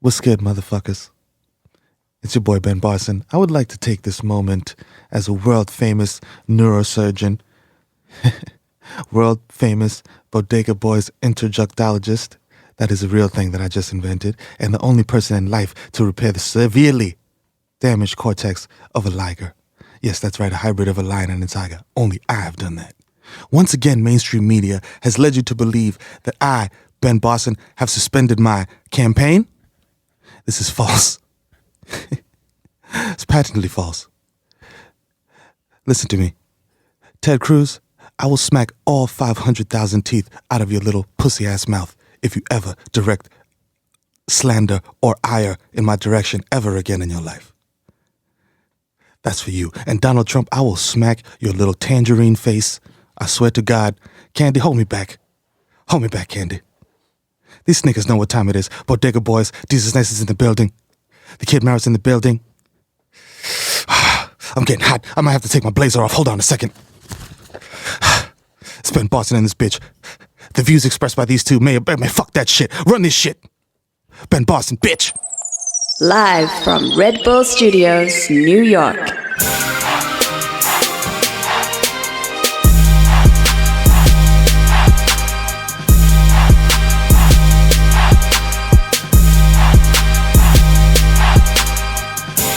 What's good, motherfuckers? It's your boy Ben Barson. I would like to take this moment as a world-famous neurosurgeon, world-famous Bodega Boys interjunctologist. That is a real thing that I just invented, and the only person in life to repair the severely damaged cortex of a liger. Yes, that's right, a hybrid of a lion and a tiger. Only I have done that. Once again, mainstream media has led you to believe that I, Ben Barson, have suspended my campaign. This is false. It's patently false. Listen to me. Ted Cruz, I will smack all 500,000 teeth out of your little pussy-ass mouth if you ever direct slander or ire in my direction ever again in your life. That's for you. And Donald Trump, I will smack your little tangerine face. I swear to God. Candy, hold me back. Hold me back, Candy. These niggas know what time it is. Bodega Boys, Desus is in the building. The Kid Mero's in the building. I'm getting hot. I might have to take my blazer off. Hold on a second. It's Ben Barson in this bitch. The views expressed by these two may fuck that shit. Run this shit. Ben Barson, bitch. Live from Red Bull Studios, New York.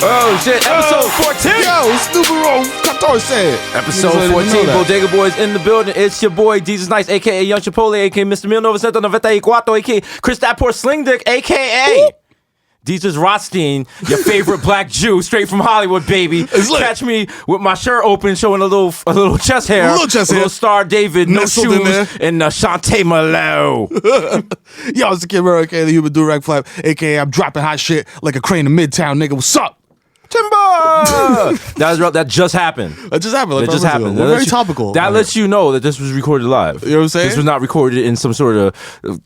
Oh shit, episode 14! Yo, it's numero 14. Episode 14, Bodega Boys in the building. It's your boy, Jesus Nice, a.k.a. Young Chipotle, a.k.a. Mr. 1994, a.k.a. Chris That Poor Sling Dick, a.k.a. Desus Rothstein, your favorite black Jew, straight from Hollywood, baby. Catch me with my shirt open, showing a little chest hair. A little Star David, no nestled shoes, and Shantae Malo. Yo, it's the Kid Mero, a.k.a. the human durag flap, a.k.a. I'm dropping hot shit like a crane in Midtown, nigga. What's up? Timber! That just happened. That just happened. That just happened. We're very topical. That lets you know that this was recorded live. You know what I'm saying? This was not recorded in some sort of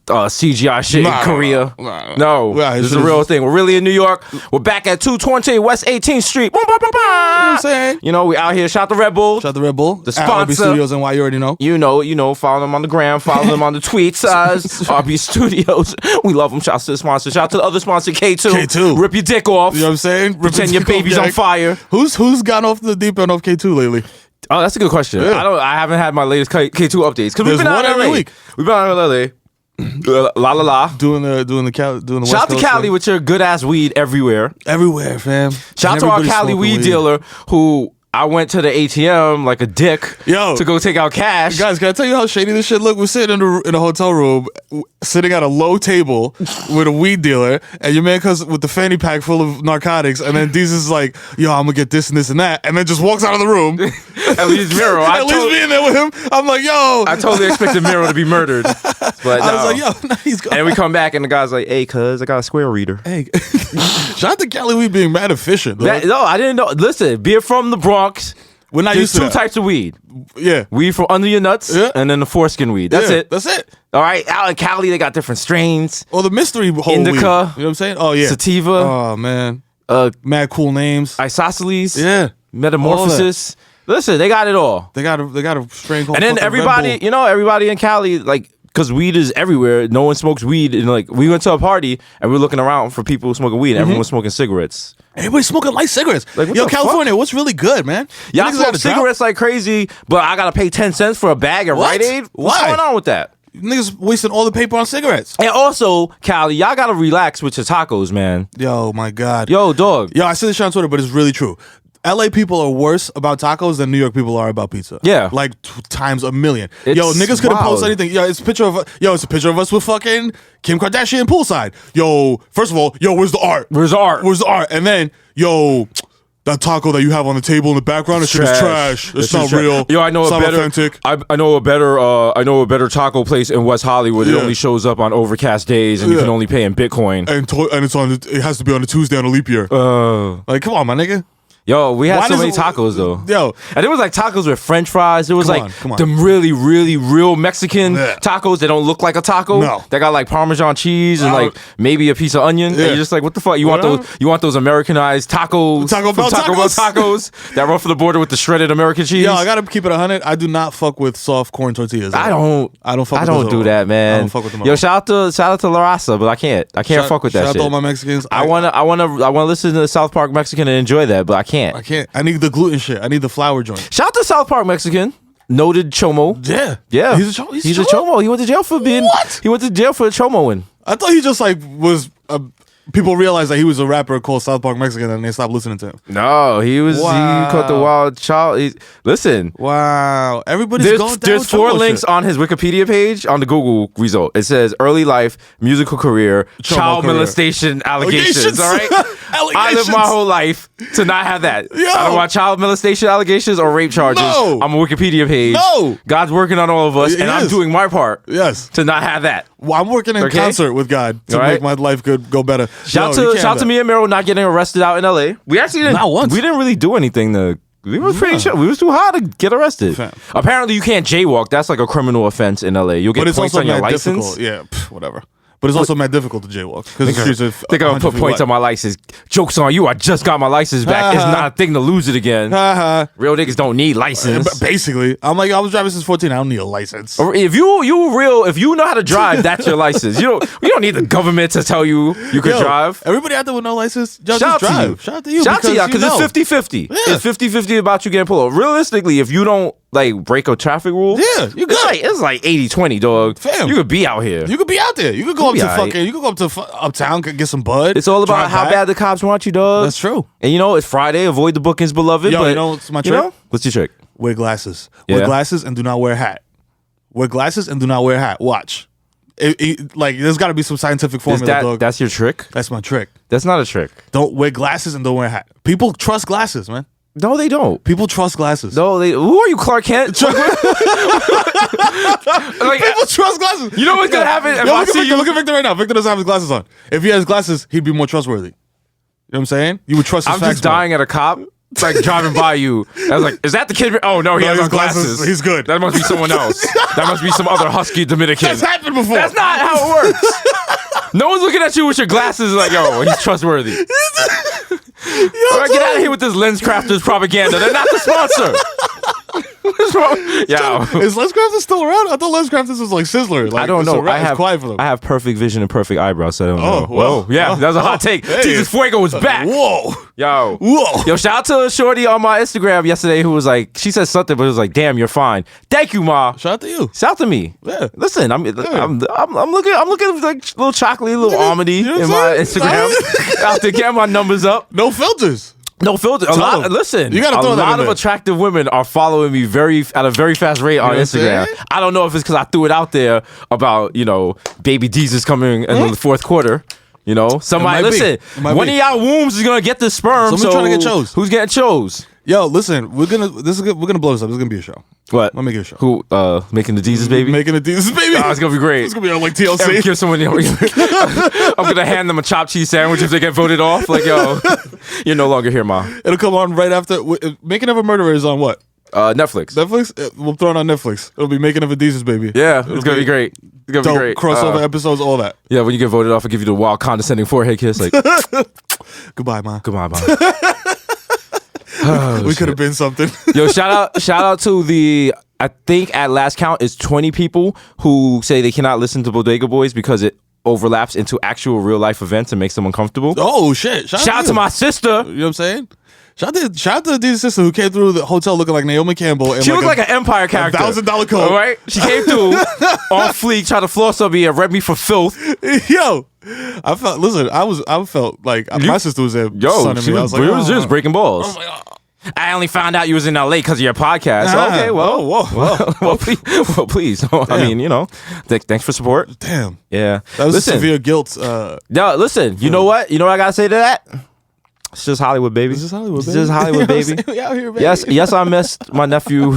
CGI shit in Korea. No, this is a real thing. We're really in New York. We're back at 220 West 18th Street. You know what I'm saying? You know, we out here. Shout the Red Bull. Shout the Red Bull. The sponsor. RB Studios NY, you already know. You know. Follow them on the gram. Follow them on the tweets. RB Studios. We love them. Shout to the sponsor. Shout to the other sponsor, K2. K2. Rip your dick off. You know what I'm saying? Pretend your baby's on fire. Who's gone off the deep end of K2 lately? Oh, that's a good question. Yeah. I haven't had my latest K2 updates because we've There's been out one every LA. week. We've been out in LA. La la la. Doing the West Shout out to Coast Cali thing. with your good ass weed everywhere. Everywhere, fam. Shout out to our Cali weed dealer who I went to the ATM like a dick to go take out cash. Guys, can I tell you how shady this shit look? We're sitting in a hotel room, sitting at a low table with a weed dealer, and your man comes with the fanny pack full of narcotics, and then Desus is like, yo, I'm gonna get this and this and that, and then just walks out of the room. At least Mero. At least being there with him, I'm like, yo. I totally expected Mero to be murdered. But I was like, yo, no, he's gone. And we come back, and the guy's like, hey, cuz, I got a square reader. Hey, shout out to Cali weed being mad efficient. No, I didn't know. Listen, being from the Bronx, we're not there's used to two types of weed. Yeah. Weed from under your nuts, and then the foreskin weed. That's it. That's it. All right, out in Cali, they got different strains. Or the mystery whole Indica. weed. You know what I'm saying? Oh, yeah. Sativa. Oh, man. Mad cool names. Isosceles. Yeah. Metamorphosis. Listen, they got it all. They got a strain called And then everybody in Cali, like, because weed is everywhere. No one smokes weed. And like, we went to a party and we were looking around for people smoking weed. Everyone was smoking cigarettes. Everybody's smoking light cigarettes. Like, yo, California, what's really good, man? Y'all smoke cigarettes like crazy, but I gotta pay 10 cents for a bag of Rite Aid? What's going on with that? Niggas wasting all the paper on cigarettes. And also, Cali, y'all gotta relax with your tacos, man. Yo, my God. Yo, dog. Yo, I said this shit on Twitter, but it's really true. LA people are worse about tacos than New York people are about pizza. Yeah. Like times a million. It's yo, niggas couldn't post wild. anything. Yo, it's a picture of us with fucking Kim Kardashian poolside. Yo, first of all, yo, where's the art? Where's the art? Where's the art? And then, yo, that taco that you have on the table in the background, that shit is trash. It's not real. Yo, I know it's a not better. authentic. I know a better taco place in West Hollywood. It only shows up on overcast days, and you can only pay in Bitcoin. And it has to be on a Tuesday on a leap year. Like, come on, my nigga. Yo, we had Why so does many it- tacos though. Yo. And there was like tacos with French fries. There was Come like on. them really, really real Mexican Yeah. tacos that don't look like a taco. No. That got like Parmesan cheese and Wow. like maybe a piece of onion. Yeah. And you're just like, what the fuck? You want Whatever. those? You want those Americanized tacos? Taco from Bell Taco Bell tacos? tacos that run for the border with the shredded American cheese. Yo, I gotta keep it 100. I do not fuck with soft corn tortillas. I don't fuck. I with don't those at do all. that, man. I don't fuck with them. at Yo, all. shout out to La Raza, but I can't fuck with that Shout out shit. to all my Mexicans. I wanna listen to South Park Mexican and enjoy that, but I can't. I can't. I need the gluten shit. I need the flour joint. Shout out to South Park Mexican, noted chomo. Yeah. Yeah, He's a He's a chomo. He went to jail for being. What? He went to jail for chomoing. I thought he just like was. People realized that he was a rapper called South Park Mexican, and they stopped listening to him. No, he was. Wow. He caught the wild child. Listen. Wow. Everybody's going down. There's with 4 chomo links shit. on his Wikipedia page on the Google result. It says early life, musical career, child career. molestation allegations. All right, I live Allegations. my whole life to not have that. Yo. I don't want child molestation allegations or rape charges. No. I'm a Wikipedia page. No. God's working on all of us, He and I'm is. doing my part Yes. to not have that. Well, I'm working in Okay. concert with God to All right. make my life go better. Shout Yo, you can't out have to that. me and Mero not getting arrested out in LA. We actually didn't. Not once. We didn't really do anything to. We were pretty chill. We was too high to get arrested. Fam. Apparently, you can't jaywalk. That's like a criminal offense in LA. You'll get But it's points also on your mad license. difficult. Yeah, whatever. But it's also mad difficult to jaywalk because the streets are. They're gonna put points on my license. Joke's on you. I just got my license back. It's not a thing to lose it again. Real niggas don't need license. Basically, I'm like, I was driving since 14. I don't need a license. If you know how to drive, that's your license. You don't need the government to tell you can Yo, drive. Everybody out there with no license, just Shout out to drive. you. Shout out to you. Shout out to y'all because know. it's 50-50. Yeah. It's 50-50 about you getting pulled over. Realistically, if you don't like break a traffic rule, Yeah, you good. it's like 80-20, dog. Fam. You could be out here. You could be out there. You could go up be to alright. fucking. You could go up to uptown, get some bud. It's all about drive how back. bad the cops want you, dog. That's true. And it's Friday. Avoid the bookings, beloved. Yo, but you know what's my you trick? know? What's your trick? Wear glasses. Yeah. Wear glasses and do not wear a hat. Wear glasses and do not wear a hat. Watch. Like there's got to be some scientific formula, dog. That's your trick? That's my trick. That's not a trick. Don't wear glasses and don't wear a hat. People trust glasses, man. No, they don't. People trust glasses. No, who are you, Clark Kent? Like, People trust glasses. You know what's gonna happen if I look, at see Victor, you? look at Victor right now. Victor doesn't have his glasses on. If he has glasses, he'd be more trustworthy. You know what I'm saying? You would trust his I'm facts just more. dying at a cop. Like driving by you. I was like, is that the kid? Oh, no, he has his on glasses. He's good. That must be someone else. That must be some other husky Dominican. That's happened before. That's not how it works. No one's looking at you with your glasses like, yo, he's trustworthy. All right, get out of here with this Lens Crafters propaganda. They're not the sponsor. What's wrong? Yo. Is Les Crafters still around? I thought Les Crafters was like Sizzler. Like, I don't it's know. around. It's quiet for them. I have perfect vision and perfect eyebrows, so I don't know. whoa. Whoa. Yeah, that was a hot take. hey. Jesus Fuego is back. Whoa. Yo. Whoa. Yo, shout out to a shorty on my Instagram yesterday who was like, she said something, but it was like, damn, you're fine. Thank you, Ma. Shout out to you. Shout out to me. Yeah. Listen, I'm looking like a little chocolatey, little almondy you know what in I'm my saying? Instagram. Out to get my numbers up. No filters. No filter. them. Listen, You gotta a throw that lot in of there. attractive women are following me at a very fast rate on know what I'm Instagram. saying? I don't know if it's because I threw it out there about baby Jesus coming in the fourth quarter. Somebody might be. listen. It might One be. of y'all wombs is gonna get the sperm. Someone's so trying to get chose. Who's getting chose? Yo, listen, we're gonna blow this up. This is gonna be a show. What? Let me get a show. Who? Making the Jesus baby? Making a Jesus baby. Oh, it's gonna be great. It's gonna be on like Every TLC. give someone, I'm gonna hand them a chopped cheese sandwich if they get voted off. Like, yo, you're no longer here, Ma. It'll come on right after. Making of a Murderer is on what? Netflix. Netflix? We'll throw it on Netflix. It'll be Making of a Jesus baby. Yeah, it's gonna be great. It's gonna Dope. be great. Crossover episodes, all that. Yeah, when you get voted off, I give you the wild condescending forehead kiss. Like, Goodbye, Ma. come on, Ma. We could have been something. Yo, shout out to the. I think at last count is 20 people who say they cannot listen to Bodega Boys because it overlaps into actual real life events and makes them uncomfortable. Oh shit! Shout out to you. my sister. You know what I'm saying? Shout out to the sister who came through the hotel looking like Naomi Campbell. And She looked like an Empire character. $1,000 coat. All right? She came through on fleek, tried to floss on me and read me for filth. Yo, I felt. Listen, I felt like my sister was there. Yo, sunning she me. I was, was like, she was breaking balls. I was like, oh. I only found out you was in LA because of your podcast. Okay, well, whoa. well, please. I mean, thanks for support. Damn. Yeah. That was listen, severe guilt. No, listen. You know what? You know what I gotta say to that? It's just Hollywood, baby. It's just Hollywood, It's baby. just Hollywood, baby. We out here, baby. Yes, I missed my nephew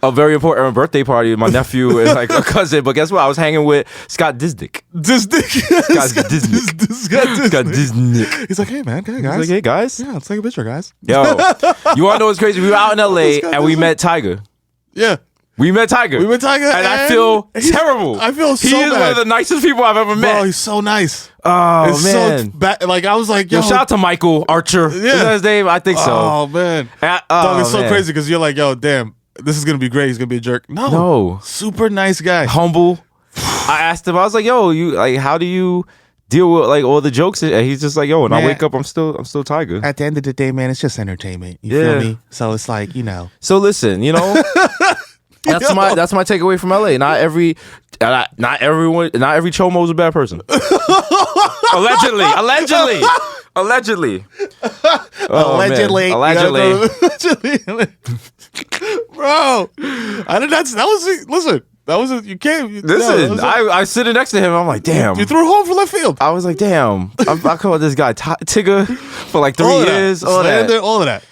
a very important birthday party. My nephew is like a cousin, but guess what? I was hanging with Scott Disdick. Scott Disdick. He's like, hey man, hey guys. He's like, hey guys. Yeah, let's take a picture, guys. Yo, you wanna know what's crazy? We were out in LA and we met Tyga. Yeah. We met Tyga. And I feel terrible. I feel so He is bad. one of the nicest people I've ever met. Bro, he's so nice. Oh, It's man. so bad. Like, I was like, Yo, shout out to Michael Archer. Is that his name? I think so. Oh, man. Dog, it's so crazy because you're like, yo, damn, this is going to be great. He's going to be a jerk. No. Super nice guy. Humble. I asked him, I was like, yo, how do you deal with like all the jokes? And he's just like, yo, when I wake up, I'm still Tyga. At the end of the day, man, it's just entertainment. You Yeah. feel me? So it's like, you know. So listen, that's my takeaway from LA. Not every chomo is a bad person. Allegedly. Oh, Allegedly. man. Allegedly. Bro. You can't. Listen, I was sitting next to him. I'm like, damn. You threw it home for left field. I was like, damn. I called this guy Tigger for like 3 years. All of that.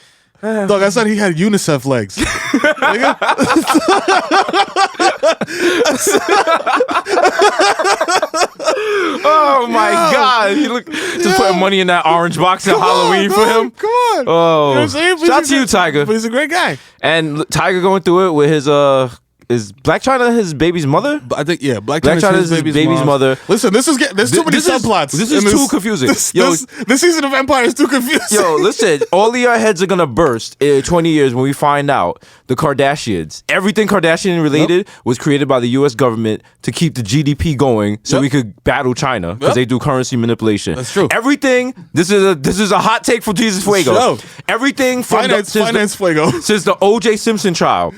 Dog, I said he had UNICEF legs. Nigga. Oh my God. He just putting money in that orange box at Halloween for him. Come on. Oh. You know what I'm saying? Shout out to you, Tyga. But he's a great guy. And Tyga going through it with his is Black China his baby's mother? I think Black China is his baby's mother. Listen, there's too many subplots. This is too confusing. This season of Empire is too confusing. Yo, listen, all of your heads are gonna burst in 20 years when we find out the Kardashians. Everything Kardashian related was created by the U.S. government to keep the GDP going so we could battle China because they do currency manipulation. That's true. Everything. This is a hot take from Jesus Fuego. Everything from finance Fuego since the O.J. Simpson trial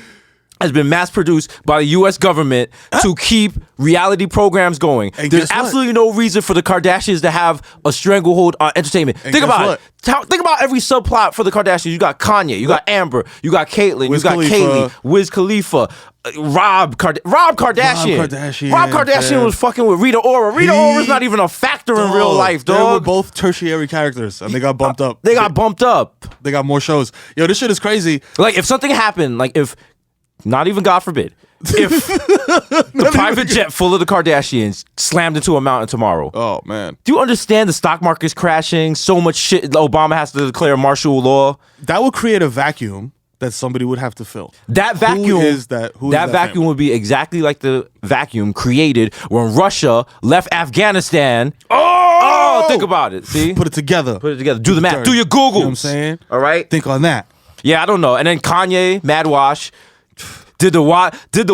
has been mass produced by the U.S. government to keep reality programs going. And There's guess what? absolutely no reason for the Kardashians to have a stranglehold on entertainment. And Think guess about what? it. Think about every subplot for the Kardashians. You got Kanye, you got Amber, you got Caitlyn, Wiz you got Khalifa. Kaylee, Wiz Khalifa, Rob Kardashian. Rob Kardashian, Rob Kardashian man. was fucking with Rita Ora. Rita Ora's not even a factor in real life, They were dog. both tertiary characters, and they got bumped up. They got bumped up. They got more shows. Yo, this shit is crazy. Like, if something happened, like if, not even God forbid, if the private jet full of the Kardashians slammed into a mountain tomorrow. Oh, man. Do you understand the stock market's crashing? So much shit. Obama has to declare martial law. That would create a vacuum that somebody would have to fill. That vacuum is that? Who is that vacuum family? would be exactly like the vacuum created when Russia left Afghanistan. Oh, think about it. See? Put it together. Put it together. Do the math. Dirt. Do your Googles. You know what I'm saying? All right? Think on that. Yeah, I don't know. And then Kanye, Mad Wash, did the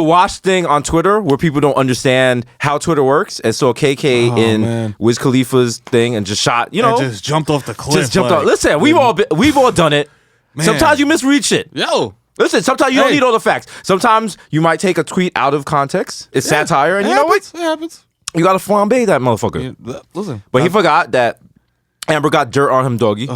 wash thing on Twitter where people don't understand how Twitter works, and saw KK in man. Wiz Khalifa's thing and just shot, And just jumped off the cliff. just jumped like, off. Listen, we've all done it. Man. Sometimes you misread shit. Yo. Listen, sometimes you don't Hey. need all the facts. Sometimes you might take a tweet out of context. It's satire, and you know what? It happens. You gotta flambe that motherfucker. Listen. But he forgot that Amber got dirt on him, doggy.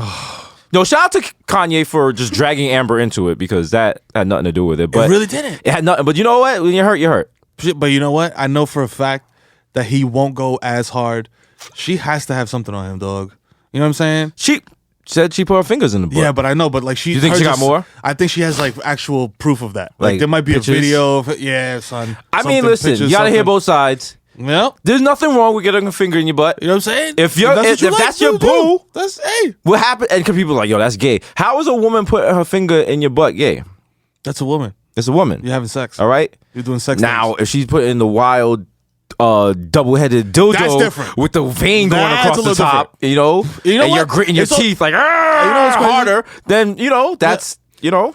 No, shout out to Kanye for just dragging Amber into it because that had nothing to do with it. But It really didn't. It had nothing. But you know what? When you're hurt, you're hurt. But you know what? I know for a fact that he won't go as hard. She has to have something on him, dog. You know what I'm saying? She said she put her fingers in the butt. Yeah, but I know. But like, You think she got more? I think she has like actual proof of that. Like, Like, there might be pictures? a video of it. Yeah, son. I mean, Something, listen, pictures, you gotta hear something. both sides. Well, There's nothing wrong with getting a finger in your butt. you know what I'm saying? If you're- what if you that's to your do, boo- that's hey. What happened? And people are like, yo, that's gay. How is a woman putting her finger in your butt gay? That's a woman. It's a woman. You're having sex. All right? You're doing sex. Now, things. if she's putting the wild double-headed dildo That's different. with the vein going That's across a the little top, different. you know, You know and what? you're gritting your It's all- teeth like, you know what's crazy? harder, then, that's,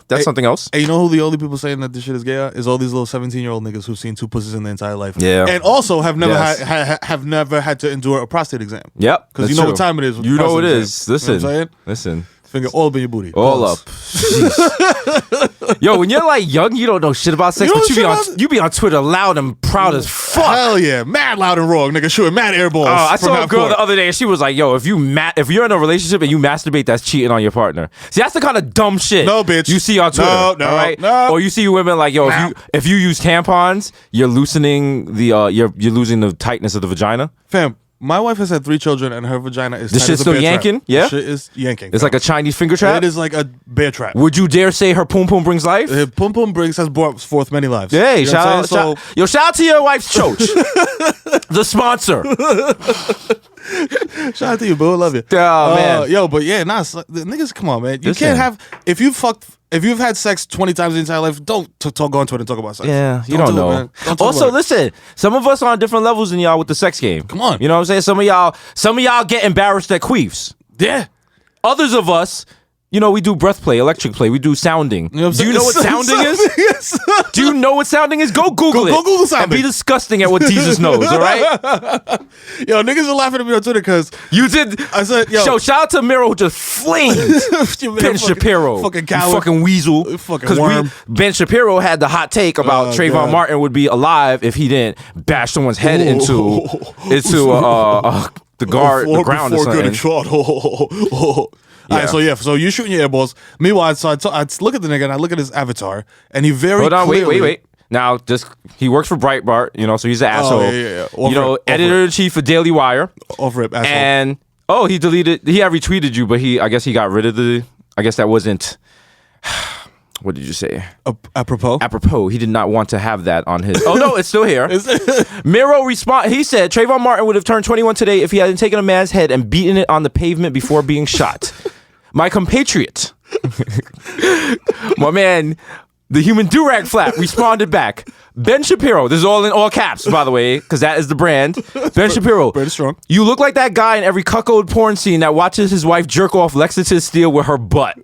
that's something else. And you know who the only people saying that this shit is gay are? Is all these little 17-year-old niggas who've seen two pussies in their entire life. Yeah. And also have never Yes. have never had to endure a prostate exam. Yep. Because that's you know true. what time it is. With You the know what it prostate is. exam. Listen. You know what I'm saying? Listen. Finger all up in your booty. All Pause. up. Jeez. Yo, when you're like young, you don't know shit about sex, You but don't shit about- you be on Twitter loud and proud as fuck. Hell yeah. Mad loud and wrong, nigga. Shooting mad air balls. Oh, I from saw a half girl court. the other day, and she was like, "Yo, if you're in a relationship and you masturbate, that's cheating on your partner." See, that's the kind of dumb shit. No, bitch. You see on Twitter, No, all right? no. Or you see women like, "Yo, No. if you use tampons, you're loosening the you're losing the tightness of the vagina." Fam, My wife has had 3 children, and her vagina is This tight shit's as a still bear yanking? trap. Yeah? This shit is yanking. It's like a Chinese finger trap? It is like a bear trap. Would you dare say her pum pum brings life? Pum Pum Briggs has brought forth many lives. Hey, You know shout what I'm out, saying? shout out to your wife's choach. The sponsor. Shout out to you, boo. I love you. Oh, man. Yo, but yeah, nah, the niggas, come on, man. You Listen. can't have, if you've had sex 20 times in your entire life, don't go on Twitter and talk about sex. Yeah, you don't do it, know. man. Don't talk Also, about it. listen, some of us are on different levels than y'all with the sex game. Come on. You know what I'm saying? Some of y'all get embarrassed at queefs. Yeah. Others of us, we do breath play, electric play, we do sounding. You know what I'm Do you know what saying? sounding is? Do you know what sounding is? Go Google it. Go Google sounding. And be disgusting at what Jesus knows, all right? Yo, niggas are laughing at me on Twitter because You did. I said, yo. So shout out to Mero who just flamed Ben Shapiro. Fucking You coward. fucking weasel. Fucking worm. Ben Shapiro had the hot take about Oh, Trayvon God. Martin would be alive if he didn't bash someone's head into the guard, the ground or before getting something. shot. All right, so you shooting your airballs. Meanwhile, I look at the nigga and I look at his avatar, and he very Hold on, clearly, wait. Now, he works for Breitbart, so he's an asshole. yeah. Off rip. Editor-in-chief of Daily Wire. Off rip, asshole. And, he had retweeted you, but I guess he got rid of I guess that wasn't, what did you say? Apropos. Apropos, he did not want to have that on his. Oh no, it's still here. Mero he said Trayvon Martin would have turned 21 today if he hadn't taken a man's head and beaten it on the pavement before being shot. My compatriot, my man, the human durag flap responded back. Ben Shapiro, this is all in all caps, by the way, because that is the brand. Ben Shapiro, Brand is strong. You look like that guy in every cuckold porn scene that watches his wife jerk off Lexington Steel with her butt.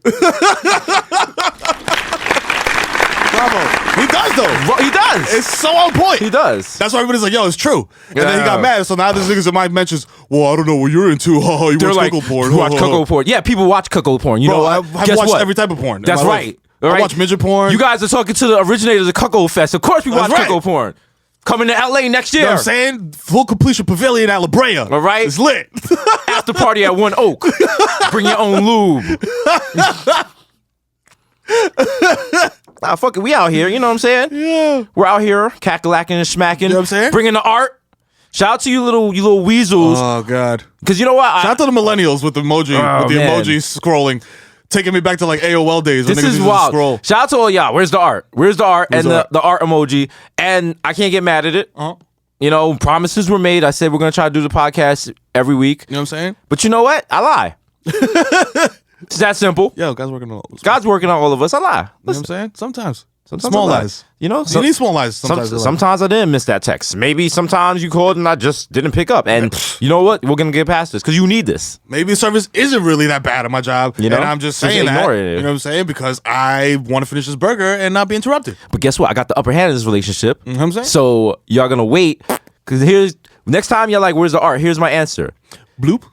Bravo. He does though. He does. It's so on point. He does. That's why everybody's like, yo, it's true. And then he got Yeah. mad. So now there's niggas in my mentions, well, I don't know what you're into. You They're watch like, cuckold porn. you watch cuckold porn. Yeah, people watch cuckold porn. You Bro, know what? I've Guess watched what? every type of porn. in That's my right. life. All right. I watch midget porn. You guys are talking to the originators of Cuckold Fest. Of course we watch That's right. cuckold porn. Coming to LA next year. You know what I'm saying? Full completion pavilion at La Brea. All right. It's lit. After party at One Oak. Bring your own lube. Nah, fuck it. We out here. You know what I'm saying? Yeah. We're out here cackalacking and smacking. You know what I'm saying? Bringing the art. Shout out to you little weasels. Oh, God. Because you know what? Shout out to the millennials with the emoji, Oh, man. emoji scrolling. Taking me back to like AOL days. When This niggas is used to wild. Scroll. Shout out to all y'all. Where's the art? Where's the art? Where's and the art? the art emoji. And I can't get mad at it. Uh-huh. Promises were made. I said we're going to try to do the podcast every week. You know what I'm saying? But you know what? I lie. It's that simple. Yo, God's working on all of us. God's working on all of us. I lie. You know what I'm Listen, saying? Sometimes I small lie. lies. You know? You need small lies sometimes. Sometimes I didn't miss that text. Maybe sometimes you called and I just didn't pick up. And you know what? We're going to get past this because you need this. Maybe service isn't really that bad at my job. You know? And I'm just Just saying that. ignore it. You know what I'm saying? Because I want to finish this burger and not be interrupted. But guess what? I got the upper hand in this relationship. You know what I'm saying? So y'all going to wait. Because next time y'all like, where's the art? Here's my answer. Bloop.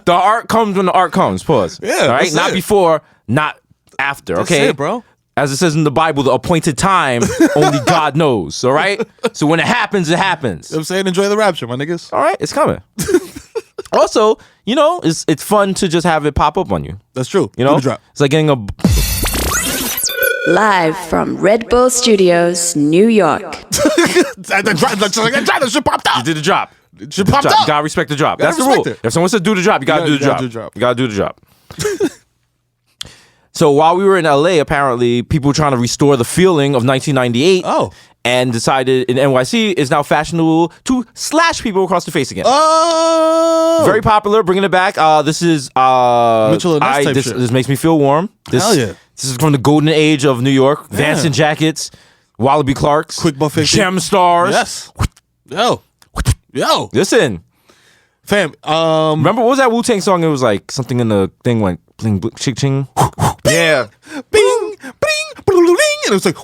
The art comes when the art comes. Pause. Yeah, All right. that's Not it. before, not after. That's Okay, it, bro. As it says in the Bible, the appointed time only God knows. All right. So when it happens, it happens. You know what I'm saying? Enjoy the rapture, my niggas. All right, it's coming. Also, it's fun to just have it pop up on you. That's true. You know, Do the drop. it's like getting a. Live from Red Bull Studios, New York. That shit popped You out. did the drop. It shit popped Drop. out. You gotta respect the drop. That's Gotta the rule. respect it. If someone says do the drop, you gotta do the drop. do the drop. You gotta do the drop. So while we were in LA, apparently people were trying to restore the feeling of 1998. Oh. And decided in NYC is now fashionable to slash people across the face again. Oh. Very popular, bringing it back. This is Mitchell and Ness type shit. This makes me feel warm. Hell yeah. This is from the golden age of New York. Vance jackets, Wallaby Clarks, Quick buffet. Gem Stars. Yes. Yo. Listen, Fam. remember what was that Wu-Tang song? It was like something in the thing went bling bling ching ching. Yeah. Bing, bing, bling, and it was like,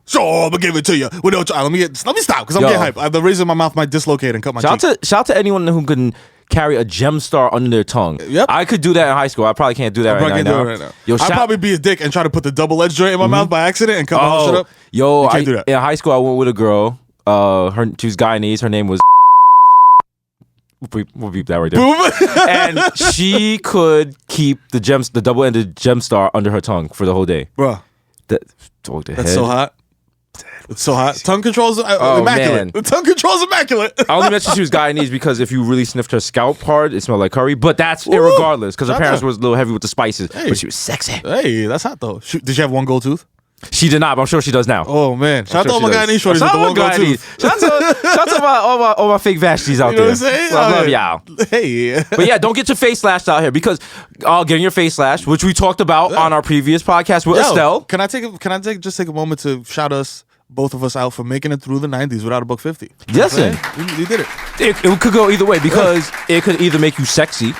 sure, I'm gonna give it to you. Without let me stop because I'm Yo. getting hype. The reason my mouth might dislocate and cut my cheek. Shout out to anyone who can carry a gem star under their tongue. Yep. I could do that in high school. I probably can't do that Probably right can't now. do it right now. Yo, I'd probably be a dick and try to put the double-edged joint in my mouth by accident and cut my whole shit up. Yo, You can't do that. in high school I went with a girl. She was Guyanese. Her name was. We'll beep that right there. Boom. And she could keep the double-ended gem star under her tongue for the whole day. Bro, That's that's so hot. It's so hot. Tongue control's immaculate. man. The tongue control's smells immaculate. I only mentioned she was Guyanese because if you really sniffed her scalp hard, it smelled like curry. But that's irregardless because her parents was a little heavy with the spices. Hey. But she was sexy. Hey, that's hot though. Did she have one gold tooth? She did not, but I'm sure she does now. Oh man! Shout out to all my Shout Guyanese shorties with the one gold tooth. Shout out to all my fake Vashties out You know there. what I'm saying? I love y'all. Hey. But yeah, don't get your face slashed out here because getting your face slashed, which we talked about on our previous podcast with Estelle. Can I just take a moment to shout us, both of us, out for making it through the 90s without a $1.50? Listen, you did it. It could go either way because it could either make you sexy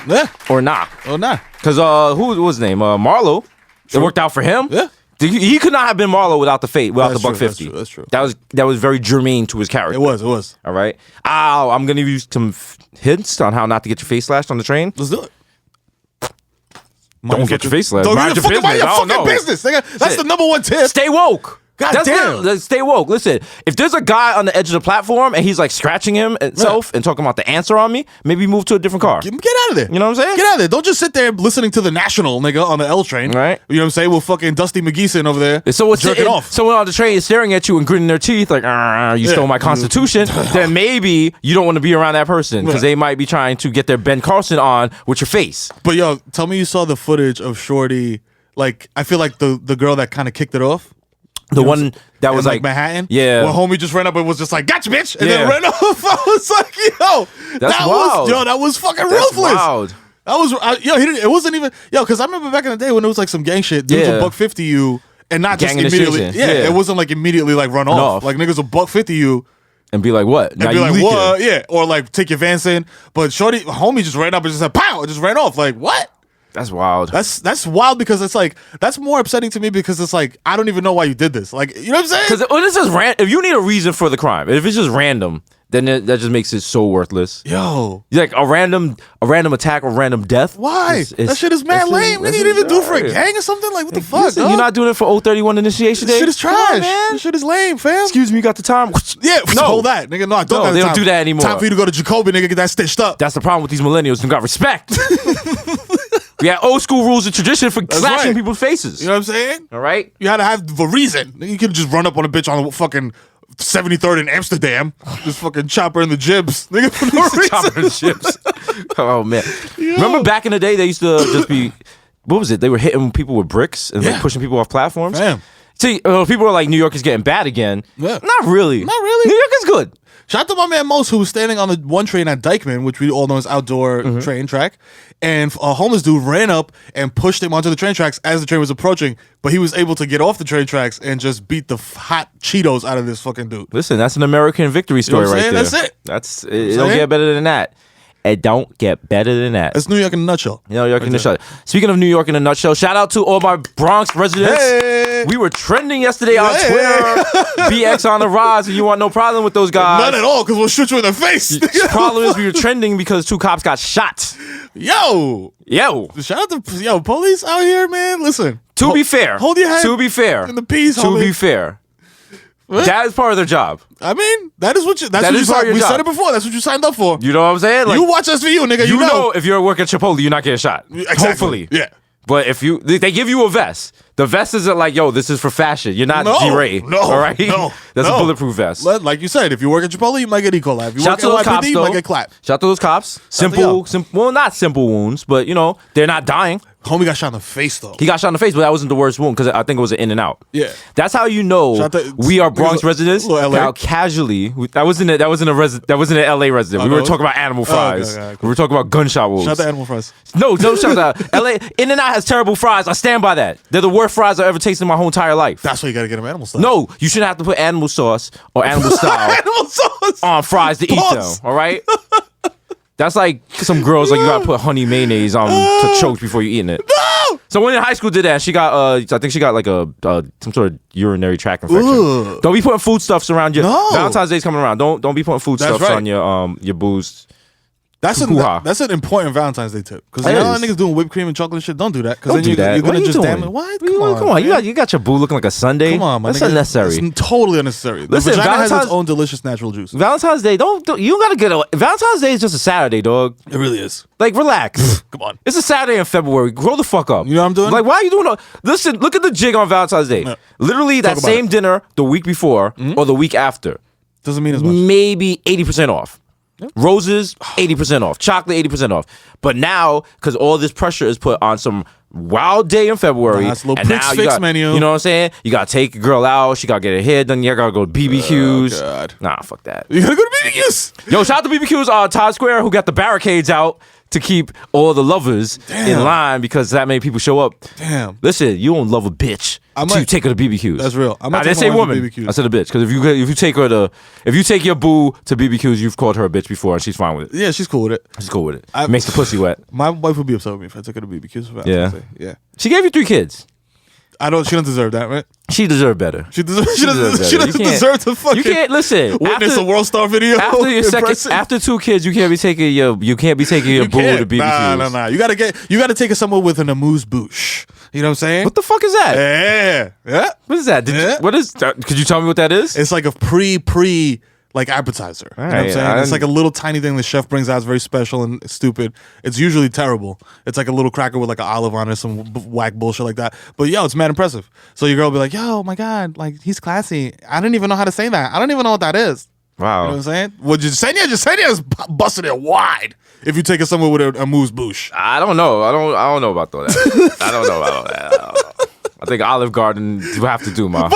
or not. Oh nah. Because who was his name? Marlo. It worked out for him. Yeah. He could not have been Marlo without the That's true, $1.50. That's true. That was very germane to his character. It was. All right. I'm gonna give you some hints on how not to get your face slashed on the train. Let's do it. Don't get your face slashed. Don't Mind get your your fucking business. business, nigga. That's Shit. the number one tip. Stay woke. God damn. Stay woke. Listen, if there's a guy on the edge of the platform and he's like scratching himself and talking about the answer on me, maybe move to a different car. Get out of there. You know what I'm saying? Get out of there. Don't just sit there listening to the National, nigga, on the L train. Right. You know what I'm saying? With fucking Dusty McGeeson over there. So what's jerking off. Someone on the train is staring at you and gritting their teeth like, you stole my constitution. Then maybe you don't want to be around that person because they might be trying to get their Ben Carson on with your face. But yo, tell me you saw the footage of Shorty. Like, I feel like the girl that kind of kicked it off. The one that was in, like Manhattan, yeah. Where homie just ran up and was just like, "Gotcha, bitch," and Yeah. then ran off. I was like, "Yo, That's that wild. that was fucking That's ruthless." wild. That was yo. He didn't. It wasn't even yo. Because I remember back in the day when it was like some gang shit. Dudes Yeah. would $1.50 you and not Gang just immediately. initiation. Yeah, Yeah. it wasn't like immediately like run off. Like niggas would $1.50 you And be like, what? Now and be you like, leaking. "What?" Yeah, or like take your Vans in. But Shorty, homie just ran up and just said, "Pow!" and just ran off. Like what? That's wild. That's wild because it's like that's more upsetting to me because it's like I don't even know why you did this. Like you know what I'm saying? Because when it's just if you need a reason for the crime, if it's just random, then that just makes it so worthless. Yo, Like a random attack or random death. why? That shit is mad lame. Nigga, you didn't even do it for a gang or something. Like what the fuck? Listen, dog? you're not doing it for 031 initiation day. This shit is Come on, trash. man. This shit is lame, fam. Excuse me, you got the time? Yeah, No. hold that, nigga. No, I don't. No, got the they don't time. do that anymore. Time for you to go to Jacoby, nigga. Get that stitched up. That's the problem with these millennials. They got respect. We had old school rules and tradition for slashing right. people's faces. You know what I'm saying? All right? You had to have the reason. Nigga, you could just run up on a bitch on the fucking 73rd in Amsterdam. Just fucking chop her in the jibs, nigga, for no reason. Chopping chips. Oh, man. Remember back in the day, they used to just be, what was it? They were hitting people with bricks and like pushing people off platforms. Damn. See, people are like, New York is getting bad again. Yeah. Not really. Not really. New York is good. Shout out to my man Mose, who was standing on the one train at Dykeman, which we all know is outdoor train track. And a homeless dude ran up and pushed him onto the train tracks as the train was approaching. But he was able to get off the train tracks and just beat the hot Cheetos out of this fucking dude. Listen, that's an American victory story what I'm right saying? there. That's it. It don't get better than that. It don't get better than that. That's New York in a nutshell. New York in a nutshell. Speaking of New York in a nutshell, shout out to all my Bronx residents. Hey. We were trending yesterday on Hey. Twitter. BX on the rise, and you want no problem with those guys. None at all, because we'll shoot you in the face. The problem is we were trending because 2 cops got shot. Yo. Shout out to police out here, man. Listen. To be fair. Hold your head To be fair. in the peas, To homie. be fair. What? That is part of their job. I mean, that is what you. That's That what is you part of signed. your We job. said it before. That's what you signed up for. You know what I'm saying? Like, you watch SVU, nigga. you know if you're working Chipotle, you're not getting shot. Exactly. Hopefully. Yeah. But if they give you a vest. The vest isn't like, yo, this is for fashion. You're not No, G-Ray. no, all right? no, That's no. a bulletproof vest. Like you said, if you work at Chipotle, you might get E. coli. If you Shout work to those at cops, YPD, you though. might get clapped. Shout to those cops. to y'all. Well, not simple wounds, but, they're not dying. Homie got shot in the face, though. He got shot in the face, but that wasn't the worst wound because I think it was an in and out. Yeah. That's how you know Shout to- we are Bronx little- residents. little LA. How casually that wasn't an LA resident. We were talking about animal fries. okay, cool. We were talking about gunshot wounds. Shout out to Animal Fries. No, shout out. LA In and Out has terrible fries. I stand by that. They're the worst fries I've ever tasted in my whole entire life. That's why you gotta get them animal style. No, you shouldn't have to put animal sauce or animal style Animal sauce. on fries to eat Pause. them. All right. That's like some girls like you gotta put honey mayonnaise on to choke before you eating it. No! So when in high school did that, she got I think she got like a some sort of urinary tract infection. Ugh. Don't be putting foodstuffs around your No. Valentine's Day's coming around. Don't be putting foodstuffs right. on your booze. That's Hoo-ha. that's an important Valentine's Day tip. Because It you know how is. niggas doing whipped cream and chocolate and shit? Don't do that. Because Don't then do that. you're What gonna are you just doing? damn it. What? Come on. You got your boo looking like a Sunday. Come on, my That's nigga. unnecessary. It's totally unnecessary. The Listen, vagina has Valentine's- its own delicious natural juice. Valentine's Day, don't you don't gotta get a Valentine's Day is just a Saturday, dog. It really is. Like, relax. Come on. It's a Saturday in February. Grow the fuck up. You know what I'm doing? Like, why are you doing listen, look at the jig on Valentine's Day. Yeah. Literally that Talk about same dinner the week before or the week after. Doesn't mean as much. maybe 80% off. Roses, 80% off. Chocolate, 80% off. But now, because all this pressure is put on some wild day in February, It's a little and Prix now Fix menu. you know what I'm saying? You got to take a girl out. She got to get her hair done. You got to go to BBQs. Oh, God. Nah, fuck that. You gotta go to BBQs. Yo, shout out to BBQs on Times Square who got the barricades out to keep all the lovers in line because that many people show up. Damn. Listen, you don't love a bitch until you take her to BBQs. That's real. I didn't say woman. I said a bitch because if you take your boo to BBQs, you've called her a bitch before and she's fine with it. Yeah, she's cool with it. She's cool with it. It makes the pussy wet. My wife would be upset with me if I took her to BBQs. For Yeah. Yeah. She gave you 3 kids. She don't deserve that, right? She deserved better. She doesn't better. deserve to fucking. You can't listen. Witness a World Star video. After 2 kids, you can't be taking your boo to BBQs. Nah. You gotta take her somewhere with an amuse bouche. You know what I'm saying? What the fuck is that? Yeah. What is that? What is that? Could you tell me what that is? It's like a pre like appetizer. You know what I'm saying? It's like a little tiny thing the chef brings out. It's very special and stupid. It's usually terrible. It's like a little cracker with like an olive on it, some whack bullshit like that. But yo, it's mad impressive. So your girl will be like, yo, oh my God, like he's classy. I don't even know how to say that. I don't even know what that is. Wow. You know what I'm saying? Well, Jasenia is busting it wide if you take it somewhere with a amuse bouche. I don't know. I don't know about that. I don't know about that. I think Olive Garden you have to do, ma.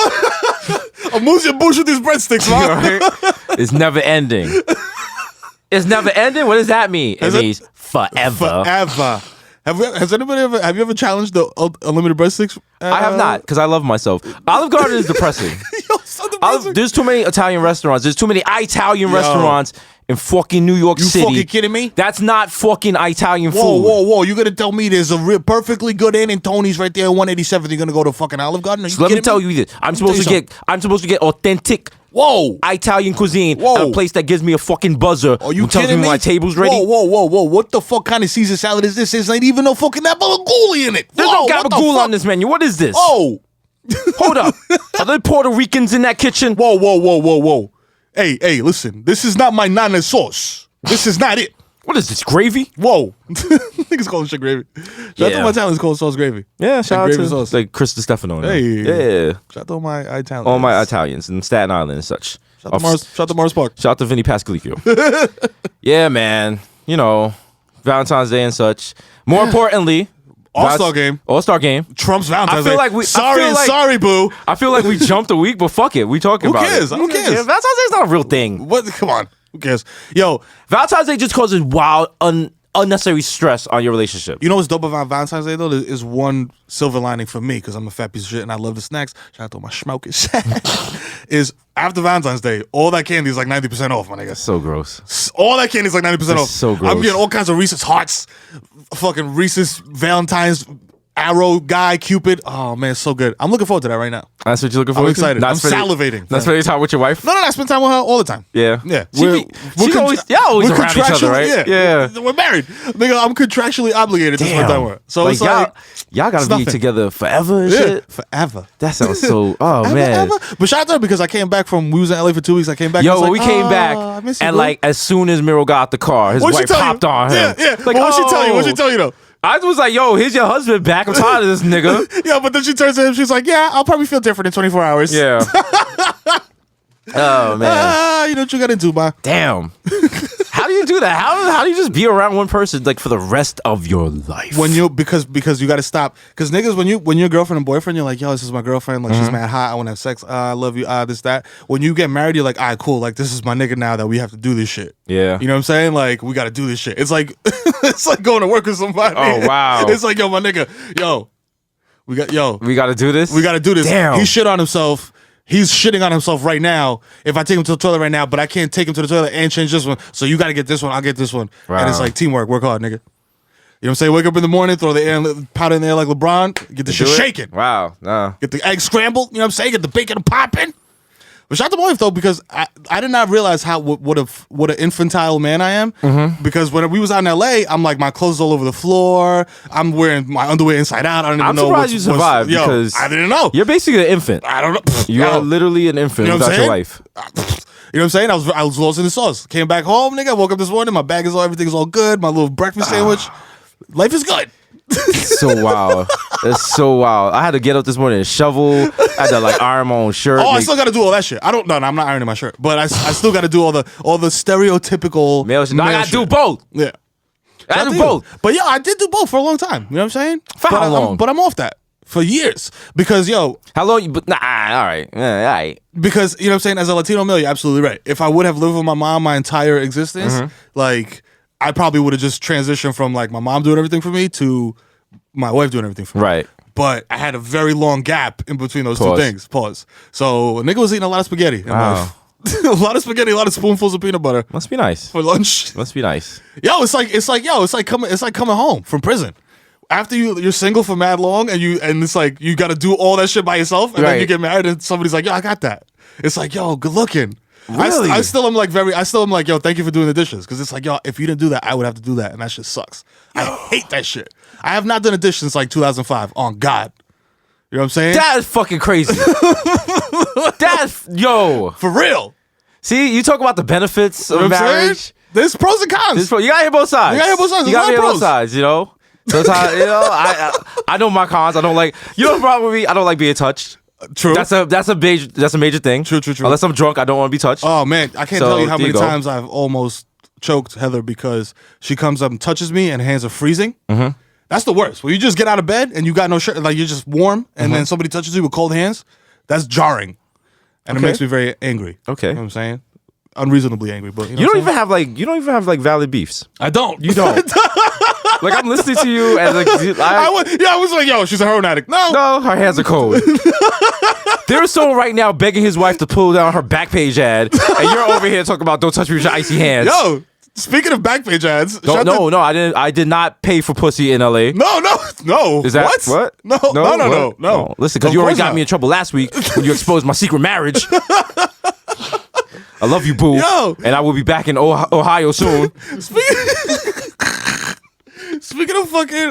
Amuse your bouche with these breadsticks, ma. Right? It's never ending. It's never ending? What does that mean? It means forever. Forever. Have you ever challenged the unlimited breadsticks? I have not, because I love myself. Olive Garden is depressing. There's too many Italian restaurants. There's too many Italian restaurants in fucking New York City. You fucking kidding me? That's not fucking Italian food. Whoa. You gonna tell me there's a perfectly good Inn and Tony's right there at 187th. You're gonna go to fucking Olive Garden? So let me tell you this. I'm supposed to get authentic Italian cuisine at a place that gives me a fucking buzzer. Are you tells kidding me me? my table's ready. Whoa. What the fuck kind of Caesar salad is this? There's not even no fucking gabagool in it. There's no gabagool on this menu. What is this? Oh. Hold up. Are there Puerto Ricans in that kitchen? Whoa. Hey, listen. This is not my nana sauce. This is not it. What is this, gravy? Whoa. Niggas calling shit gravy. Shout out to my Italians called sauce gravy. Yeah, shout out gravy to sauce. like Chris DiStefano. Hey. Yeah. Shout out to all my Italians. All my Italians in Staten Island and such. Shout out to Mars Park. Shout out to Vinny Pascalicchio. Yeah, man. You know, Valentine's Day and such. More importantly, All-Star game. All-Star game. Trump's Valentine's Day. Sorry, sorry, boo. I feel like we jumped a week, but fuck it. We talking about cares? it. Who cares? Yeah, Valentine's Day is not a real thing. What? Come on. Who cares? Yo, Valentine's Day just causes wild, unnecessary stress on your relationship. you know what's dope about Valentine's Day, though? There is one silver lining for me, because I'm a fat piece of shit and I love the snacks. Shout out to my schmokers. Is after Valentine's Day, all that candy is like 90% off, my nigga. So gross. All that candy is like 90% off. so gross. I'm getting all kinds of Reese's Hearts, fucking Reese's Valentine's Arrow guy, Cupid. Oh man, it's so good. I'm looking forward to that right now. That's what you're looking for? I'm excited. I'm salivating. That's what you talk with your wife? No, I spend time with her all the time. Yeah. Yeah. She's always around each other, right? Yeah. We're married. Nigga, I'm contractually obligated to spend time with her. So it's like, y'all gotta be together forever and shit. Forever. That sounds so, man. But shout out to her because I came back we was in LA for 2 weeks. I came back. Yo, and we came back, and like as soon as Mero got out the car, his wife popped on him. Yeah. Like, What'd she tell you? What'd she tell you though? I was like, yo, here's your husband back. I'm tired of this nigga. Yeah, but then she turns to him. She's like, yeah, I'll probably feel different in 24 hours. Yeah. Oh, man. You know what you got into, man. Damn. How do you do that? How do you just be around one person like for the rest of your life? Because you got to stop. Because niggas, when you're girlfriend and boyfriend, you're like, yo, this is my girlfriend. Like she's mad hot. I want to have sex. I love you. This that. When you get married, you're like, all right, cool. Like this is my nigga now that we have to do this shit. Yeah. You know what I'm saying? Like we got to do this shit. It's like it's like going to work with somebody. Oh wow. It's like, yo, my nigga, we got to do this. We got to do this. Damn. He shit on himself. He's shitting on himself right now. If I take him to the toilet right now, but I can't take him to the toilet and change this one. So you got to get this one. I'll get this one. Wow. And it's like teamwork. Work hard, nigga. You know what I'm saying? Wake up in the morning, throw the air, powder in the air like LeBron. Get the shit shaking. Wow. Nah. Get the egg scrambled. You know what I'm saying? Get the bacon popping. But shout out to my wife though, because I did not realize what an infantile man I am. Mm-hmm. Because when we was out in LA, I'm like my clothes all over the floor. I'm wearing my underwear inside out. I don't even know. I'm surprised you survived because I didn't know. You're basically an infant. I don't know. You are literally an infant without your life. You know what I'm saying? I was lost in the sauce. Came back home, nigga. Woke up this morning. My bag is everything's all good. My little breakfast sandwich. Life is good. So wow. It's so wild. I had to get up this morning and shovel. I had to like iron my own shirt. I still got to do all that shit. I don't. No, I'm not ironing my shirt, but I still got to do all the stereotypical male shit. No, I gotta do both. Yeah, I gotta do both. But I did do both for a long time. You know what I'm saying? For how long? But I'm off that for years because how long? All right, all right. Because you know what I'm saying. As a Latino male, you're absolutely right. If I would have lived with my mom my entire existence, like I probably would have just transitioned from like my mom doing everything for me to my wife doing everything for me. Right. But I had a very long gap in between those Pause. two things. Pause. So a nigga was eating a lot of spaghetti. Wow. A lot of spaghetti, a lot of spoonfuls of peanut butter Must be nice. for lunch. Must be nice. It's like coming home from prison. After you're single for mad long and it's like you got to do all that shit by yourself and then you get married and somebody's like, yo, I got that. It's like, yo, good looking. Really? I still am like, yo, thank you for doing the dishes. Because it's like, yo, if you didn't do that, I would have to do that. And that shit sucks. I hate that shit. I have not done a dish since like 2005. On God. You know what I'm saying? That is fucking crazy. Yo. For real. See, you talk about the benefits of You know what I'm marriage. saying? There's pros and cons. You gotta hear both sides. You gotta hear both sides. You There's gotta a hear lot of both pros. sides, you know? Sometimes, I know my cons. I don't like, you know the problem with me? I don't like being touched. True. That's a major thing. True. Unless I'm drunk, I don't want to be touched. Oh, man. I can't So, tell you how there many you go. times I've almost choked Heather because she comes up and touches me and hands are freezing. Mm-hmm. That's the worst. When you just get out of bed and you got no shirt, like you're just warm, and then somebody touches you with cold hands, that's jarring. And it makes me very angry. Okay. You know what I'm saying? Unreasonably angry, but You don't even have like valid beefs. I don't. You don't. Like I'm listening to you and like I was like, yo, she's a heroin addict. no, her hands are cold. There's someone right now begging his wife to pull down her Backpage ad, and you're over here talking about don't touch me with your icy hands. Yo, speaking of Backpage ads, No, I didn't. I did not pay for pussy in LA. No. Is that what? No. Listen, because you already got me in trouble last week when you exposed my secret marriage. I love you, boo. Yo. And I will be back in Ohio soon. Speaking of fucking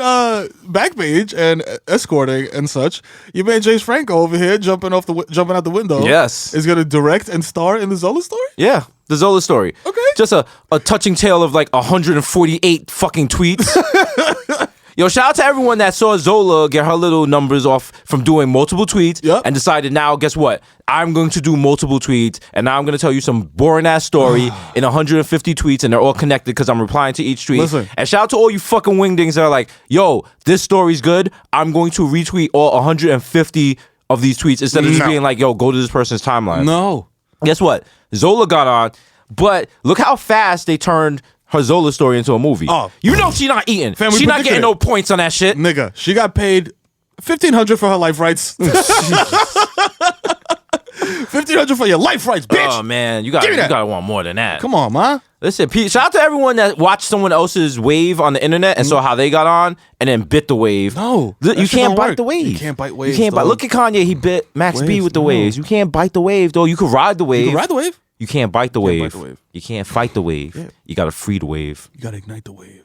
Backpage and escorting and such, your man James Franco over here jumping out the window. Yes. Is gonna direct and star in the Zola story. Yeah, the Zola story. Okay. Just a touching tale of like 148 fucking tweets. Yo, shout out to everyone that saw Zola get her little numbers off from doing multiple tweets and decided now, guess what? I'm going to do multiple tweets and now I'm going to tell you some boring ass story in 150 tweets and they're all connected because I'm replying to each tweet. Listen. And shout out to all you fucking wingdings that are like, yo, this story's good. I'm going to retweet all 150 of these tweets instead of just being like, yo, go to this person's timeline. No. Guess what? Zola got on, but look how fast they turned her Zola story into a movie. Oh. You know she not eating. Family She not predicted getting it. no points on that shit. Nigga, she got paid $1,500 for her life rights. $1,500 for your life rights, bitch. Oh man, you Give me that. gotta want more than that. Come on, ma. Listen, Pete, shout out to everyone that watched someone else's wave on the internet and saw how they got on and then bit the wave. No, You that shit can't don't bite work. the wave. You can't bite waves, You can't bite. dog. Look at Kanye. He bit Max B Waves, with the no. waves. You can't bite the wave, though. You can ride the wave. You can ride the wave. You can't bite the wave. bite the wave. You can't fight the wave. Yeah. You gotta free the wave. You gotta ignite the wave.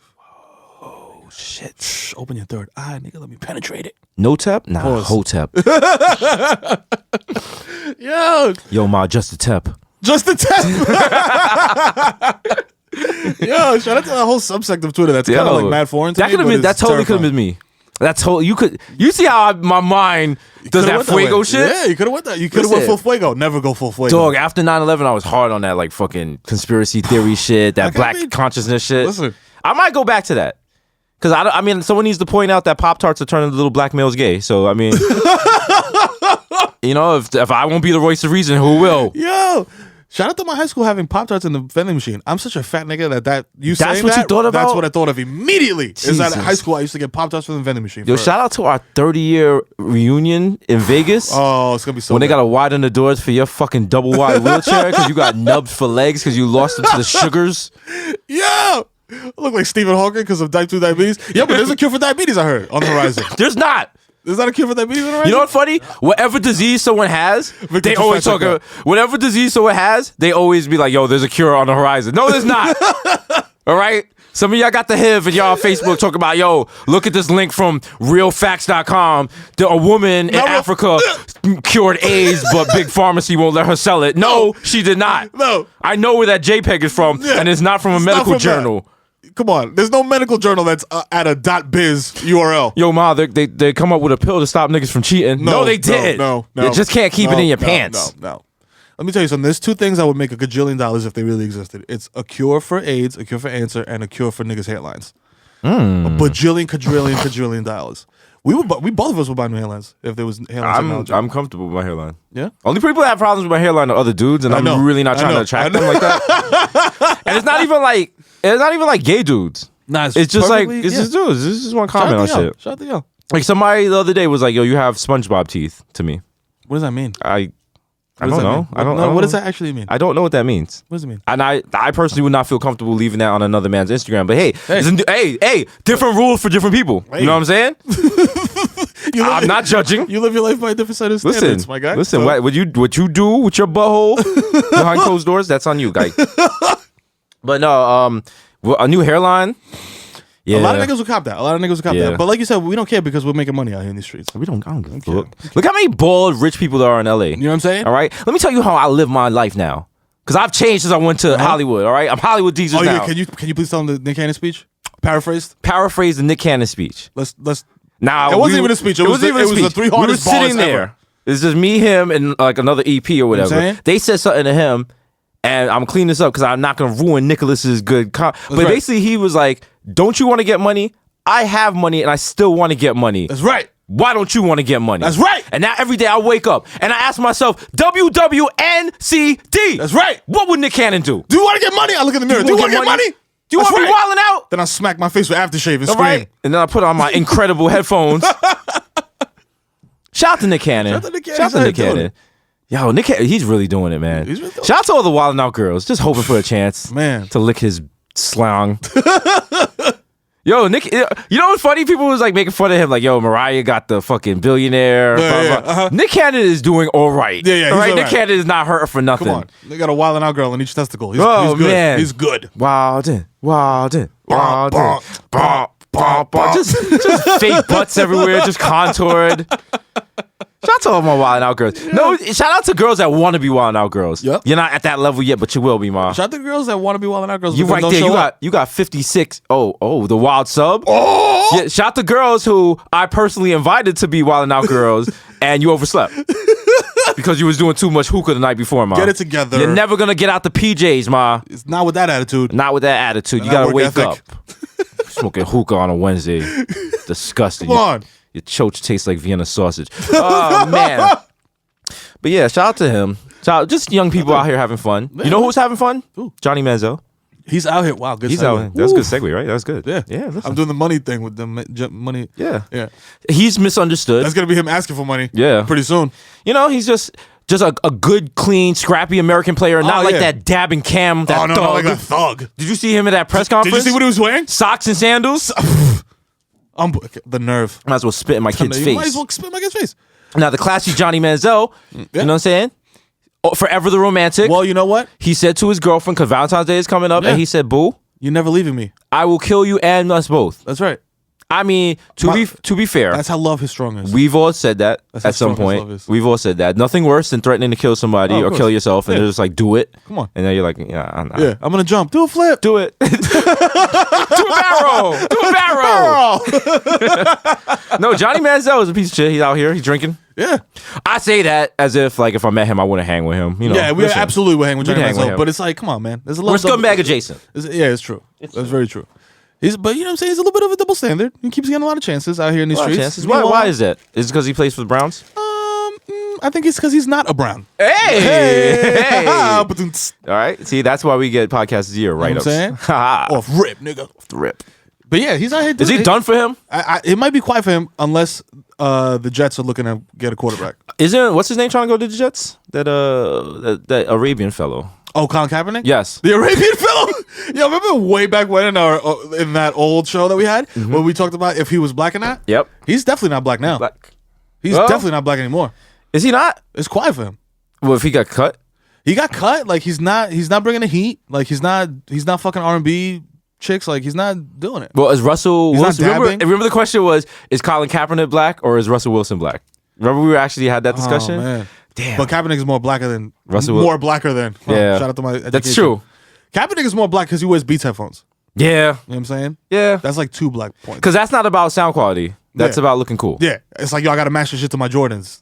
Oh shit. Shh, open your third eye, nigga. Let me penetrate it. No tep? Nah, Pause. hotep. Yo, Yo, ma, just a tep. just the test. Yo, shout out to that whole subsect of Twitter that's kind of like mad foreign to that me. could have but been. That it's totally could have terrifying. been me. That's whole. You see how my mind does Coulda that went fuego way. shit? Yeah, you could have went that. You could have went Listen. full fuego. Never go full fuego. Dog, after 9/11, I was hard on that like fucking conspiracy theory shit, that Like, I black mean, consciousness shit. listen. I might go back to that. Because I mean, someone needs to point out that Pop-Tarts are turning little black males gay. So, I mean, you know, if I won't be the voice of reason, who will? Yo, shout out to my high school having Pop-Tarts in the vending machine. I'm such a fat nigga that That's saying what you that, thought about? That's what I thought of immediately. Is that at Jesus. high school I used to get Pop-Tarts from the vending machine. Yo, shout out to our 30-year reunion in Vegas. Oh, it's gonna be so when they good. got to widen the doors for your fucking double wide wheelchair because you got nubbed for legs because you lost them to the sugars. Yeah. I look like Stephen Hawking because of type 2 diabetes. Yeah, but there's a cure for diabetes, I heard, on the horizon. There's not. Is that a cure for diabetes on the horizon? You know what's funny? Whatever disease someone has, they just always fact talk check about. Whatever disease someone has, they always be like, "Yo, there's a cure on the horizon." No, there's not. All right. Some of y'all got the HIV and y'all on Facebook talking about, yo, look at this link from realfacts.com. A woman in Africa cured AIDS, but big pharmacy won't let her sell it. No, she did not. No. I know where that JPEG is from, and it's not from a medical from that. journal. come on. There's no medical journal that's at a .biz URL. Yo, Ma, they come up with a pill to stop niggas from cheating. No, they did. No. You just can't keep it in your pants. No. Let me tell you something. There's two things that would make $1 gajillion if they really existed. It's a cure for AIDS, a cure for cancer, and a cure for niggas' hairlines. $1 bajillion, quadrillion dollars. We both of us would buy new hairlines if there was hairline technology. I'm comfortable with my hairline. Yeah. Only people that have problems with my hairline are other dudes, and I'm really not trying to attract them like that. And it's not even like gay dudes. Nah, it's just like it's just dudes. This is one comment on shit. Shout out to y'all. Like somebody the other day was like, "Yo, you have SpongeBob teeth." To me, what does that mean? I don't know. I don't know. What does that actually mean? I don't know what that means. What does it mean? And I personally would not feel comfortable leaving that on another man's Instagram. But hey, different rules for different people. Hey. You know what I'm saying? I'm not judging. You live your life by a different set of standards, my guy. Listen, what you do with your butthole behind closed doors, that's on you, guy. But no, a new hairline. Yeah. A lot of niggas will cop that. But like you said, we don't care because we're making money out here in these streets. I don't give a fuck. Look how many bald rich people there are in LA. You know what I'm saying? All right. Let me tell you how I live my life now. Because I've changed since I went to Hollywood. All right. I'm Hollywood Desus now. Yeah. Can you please tell them the Nick Cannon speech? Paraphrased the Nick Cannon speech. Let's. Now it wasn't even a speech. It was the three hardest bars sitting there. Ever. It's just me, him, and like another EP or whatever. You know they said something to him, and I'm cleaning this up because I'm not gonna ruin Nicholas's good. But basically, he was like, "Don't you want to get money? I have money, and I still want to get money. That's right. Why don't you want to get money? That's right. And now every day I wake up and I ask myself, WWNCD. That's right. What would Nick Cannon do? Do you want to get money? I look in the mirror. Do you want to get money? Do you want to be wilding out? Then I smack my face with aftershave and scream. Right. And then I put on my incredible headphones. Shout out to Nick Cannon. Shout out to Nick Cannon. Yo, Nick, he's really doing it, man. Shout out to all the wilding out girls, just hoping for a chance, man, to lick his slang. Yo, Nick, you know what's funny? People was like making fun of him, like, yo, Mariah got the fucking billionaire. Blah, blah. Nick Cannon is doing all right. Yeah, all right. Nick Cannon is not hurting for nothing. Come on, they got a wilding out girl in each testicle. He's good. Man, he's good. Wildin'. Just fake butts everywhere, just contoured. Shout out to all my wild out girls. No, shout out to girls that want to be wild out girls. Yep. You're not at that level yet, but you will be, ma. Shout out to girls that want to be wild out girls. You right there. You got 56. Oh, the wild sub. Oh. Yeah, shout out to girls who I personally invited to be wild out girls, and you overslept because you was doing too much hookah the night before, ma. Get it together. You're never gonna get out the PJs, ma. It's not with that attitude. Not with that attitude. You gotta wake up. Smoking hookah on a Wednesday. Disgusting. Come on. Your choach tastes like Vienna sausage. Oh, man. But yeah, shout out to him. Just young people out here having fun. Man. You know who's having fun? Ooh. Johnny Manziel. He's out here. Wow, good He's segue. out here. That's a good segue, right? That's good. Yeah. Listen. I'm doing the money thing with the money. Yeah. Yeah. He's misunderstood. That's going to be him asking for money. Yeah. Pretty soon. You know, he's just a good, clean, scrappy American player. Not like that dabbing Cam, that thug. Not like a thug. Did you see him at that press conference? Did you see what he was wearing? Socks and sandals? The nerve. Might as well spit in my kid's face. Might as well spit in my kid's face. Now, the classy Johnny Manziel, you know what I'm saying? Forever the romantic. Well, you know what? He said to his girlfriend, because Valentine's Day is coming up, and he said, boo, you're never leaving me. I will kill you and us both. That's right. I mean, to be fair, that's how love is strongest. We've all said that at some point. We've all said that. Nothing worse than threatening to kill somebody or kill yourself, and they're just like, do it. Come on. And then you're like, yeah, I'm gonna jump. Do a flip. Do it. Do a barrel. Do a barrel. No, Johnny Manziel is a piece of shit. He's out here. He's drinking. Yeah. I say that as if, like, if I met him, I wouldn't hang with him. You know. Yeah, we absolutely would hang with Johnny Manziel. But it's like, come on, man. There's a We're scumbag adjacent. Yeah, it's true. That's very true. But you know what I'm saying? He's a little bit of a double standard. He keeps getting a lot of chances out here in these streets. Why is that? Is it because he plays for the Browns? I think it's because he's not a Brown. Hey! All right. See, that's why we get podcast of the year write-ups. You know what I'm saying? Off rip, nigga. Off the rip. But yeah, he's out here. Is he done for him? It might be quiet for him unless the Jets are looking to get a quarterback. What's his name trying to go to the Jets? That Arabian fellow. Oh, Colin Kaepernick? Yes. The Arabian fellow? Yeah, remember way back when in that old show that we had where we talked about if he was black or not? Yep. He's definitely not black now. He's definitely not black anymore. Is he not? It's quiet for him. Well, if he got cut? He got cut. Like he's not bringing the heat. Like he's not fucking R&B chicks. Like he's not doing it. Well, is Russell Wilson, not dabbing? remember the question was, is Colin Kaepernick black or is Russell Wilson black? Remember we actually had that discussion? Oh, man. Damn. But Kaepernick is more blacker than Russell. More blacker than. Yeah. Shout out to my education. That's true. Kaepernick is more black because he wears Beats headphones. Yeah. You know what I'm saying? Yeah. That's like 2 black points. Because that's not about sound quality. That's about looking cool. Yeah. It's like, yo, I got to match this shit to my Jordans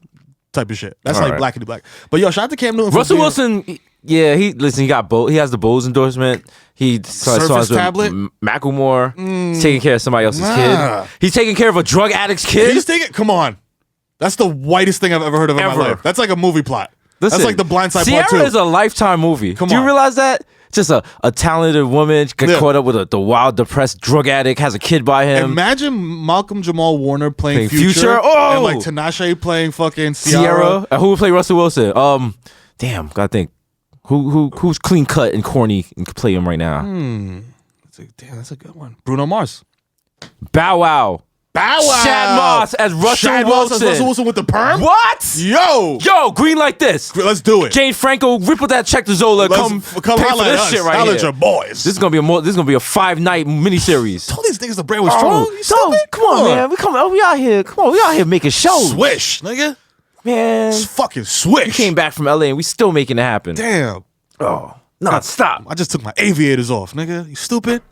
type of shit. That's All like right. blackity black. But yo, shout out to Cam Newton. Russell for Wilson, yeah, he got He has the Bose endorsement. He Surface tablet? Macklemore. He's taking care of somebody else's kid. He's taking care of a drug addict's kid. He's taking, come on. That's the whitest thing I've ever heard of in my life. That's like a movie plot. Listen, that's like the Blind Side Sierra Part 2. is a Lifetime movie. Come Do you on. realize that? Just a talented woman got caught up with the wild, depressed drug addict, has a kid by him. Imagine Malcolm Jamal Warner playing Future. Future. Oh! And like Tinashe playing fucking Sierra. Who would play Russell Wilson? Damn, gotta think. Who's clean cut and corny and could play him right now? Damn, that's a good one. Bruno Mars. Bow Wow. Bow Wow. Shad Moss as Russell Shad Wilson. Moss as Russell Wilson with the perm? What? Yo, green like this. let's do it. Jane Franco, ripple that check to Zola. Come pay for holla at this us. shit right Holla here. at your boys. This is gonna be a 5-night miniseries. Told these niggas the brand was strong. You So, stupid? come on, man. We out here. Come on, we out here making shows. Swish, nigga. Man, It's fucking swish. we came back from LA and we still making it happen. Damn. Oh, no, stop. I just took my aviators off, nigga. You stupid?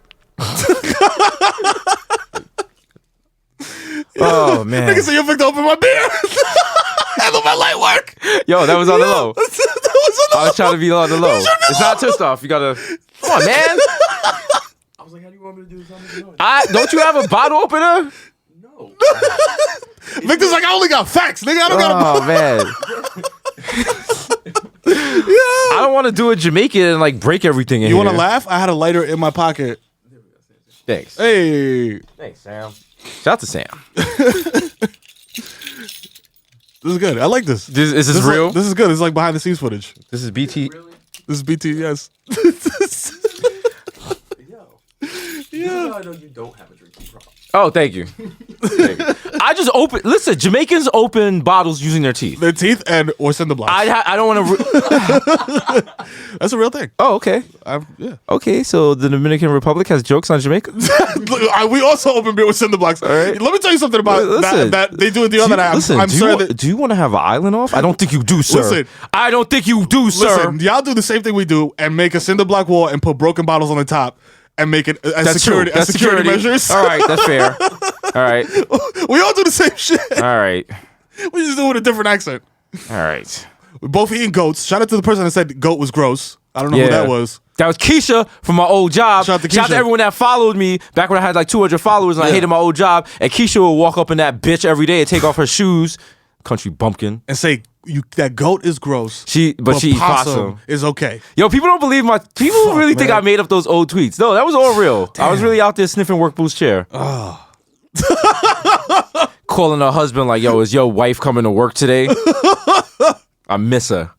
Oh man. Nigga said you picked open my beer. Handle my light work. Yo, that was on the low. That was on the I was trying to be on the low. It's not twist off. You gotta. Come on, man. I was like, how do you want me to do something? Don't you have a bottle opener? No. Victor's like, I only got facts, nigga. I don't got a Oh man. I don't want to do a Jamaican and like break everything in You here. want to laugh? I had a lighter in my pocket. Thanks. Hey. Thanks, Sam. Shout out to Sam. This is good. I like this. Is this real? This is good. It's like behind the scenes footage. This is BT. This is BTS. Yeah. I know you don't have a drinking problem. Oh, thank you. Thank you. I just open. Listen, Jamaicans open bottles using their teeth. Their teeth or cinder blocks. I don't want to. That's a real thing. Oh, okay. Yeah. Okay, so the Dominican Republic has jokes on Jamaica. We also open beer with cinder blocks. All right. Let me tell you something about Listen, that they do it the other night. Listen, I'm sorry that. do you want to have an island off? I don't think you do, sir. Listen. I don't think you do, sir. Listen, y'all do the same thing we do and make a cinder block wall and put broken bottles on the top and make it as That's security true. as That's security measures. All right, that's fair. All right, We all do the same shit. all right, We just do it with a different accent. all right. We're both eating goats. Shout out to the person that said goat was gross. I don't know who Yeah. that was. That was Keisha from my old job. Shout out to Shout out to Keisha. everyone that followed me back when I had like 200 followers and I Yeah. hated my old job. And Keisha would walk up in that bitch every day and take off her shoes. Country bumpkin. And say that goat is gross. But she eats possum. is okay. Yo, people don't believe people Fuck, really think man. I made up those old tweets. No, that was all real. I was really out there sniffing work boo's chair. Calling her husband like, yo, is your wife coming to work today? I miss her.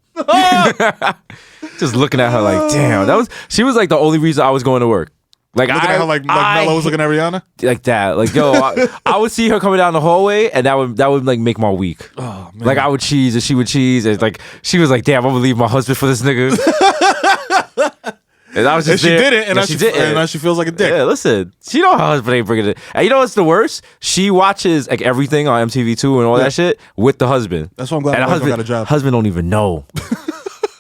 Just looking at her like, damn, she was like the only reason I was going to work. Like Looking at her like Mello was looking at Rihanna. like that. Like, yo, I would see her coming down the hallway, and that would like make my week. Oh man. Like I would cheese, and she would cheese, and like she was like, "Damn, I'm gonna leave my husband for this nigga." And I was And just she there, did it, and now she she did it. and now she feels like a dick. Yeah, listen, she know her husband ain't bringing it. And you know what's the worst? She watches like everything on MTV2 and all that shit with the husband. That's why I'm glad And my the husband got a job. Husband don't even know.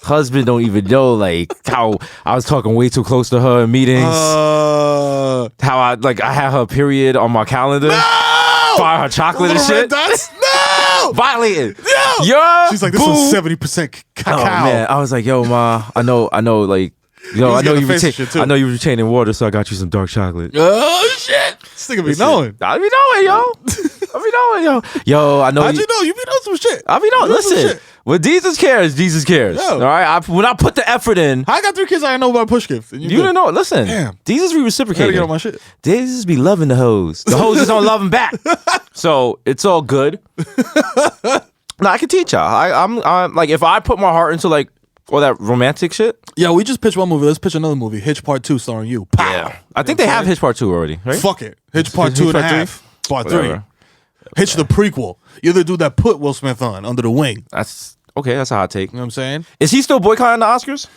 Husband don't even know like how I was talking way too close to her in meetings. How I had her period on my calendar. No! Buy her chocolate and Little red shit. dots? No! Violated. Yo! Yo! She's like, this boo. was 70% cacao. Oh man, I was like, yo, ma, I know, like, yo, I know getting you the face retain, shit, too. I know you retaining water, so I got you some dark chocolate. Oh, shit. This nigga be knowing. I be knowing, yo. I be knowing, yo. Yo, I know. How'd you know? You be knowing some shit. I be knowing. You know some Listen, shit. when Jesus cares, Jesus cares. Yo. All right, when I put the effort in, I got 3 kids I didn't know about push gift. And you didn't know. Listen, Damn. Jesus be I gotta reciprocating. get on my shit. Jesus be loving the hoes. The hoes just don't love him back. So it's all good. No, I can teach y'all. I'm like, if I put my heart into like all that romantic shit. Yo, we just pitched one movie. Let's pitch another movie. Hitch Part 2 starring you. Pow. Yeah, I think they have Hitch Part 2 already, right? Fuck it. Hitch Part Hitch 2 and a Part three? half. Part 3. Whatever. Hitch the prequel. You're the dude that put Will Smith on under the wing. That's okay. That's a hot take. You know what I'm saying? Is he still boycotting the Oscars?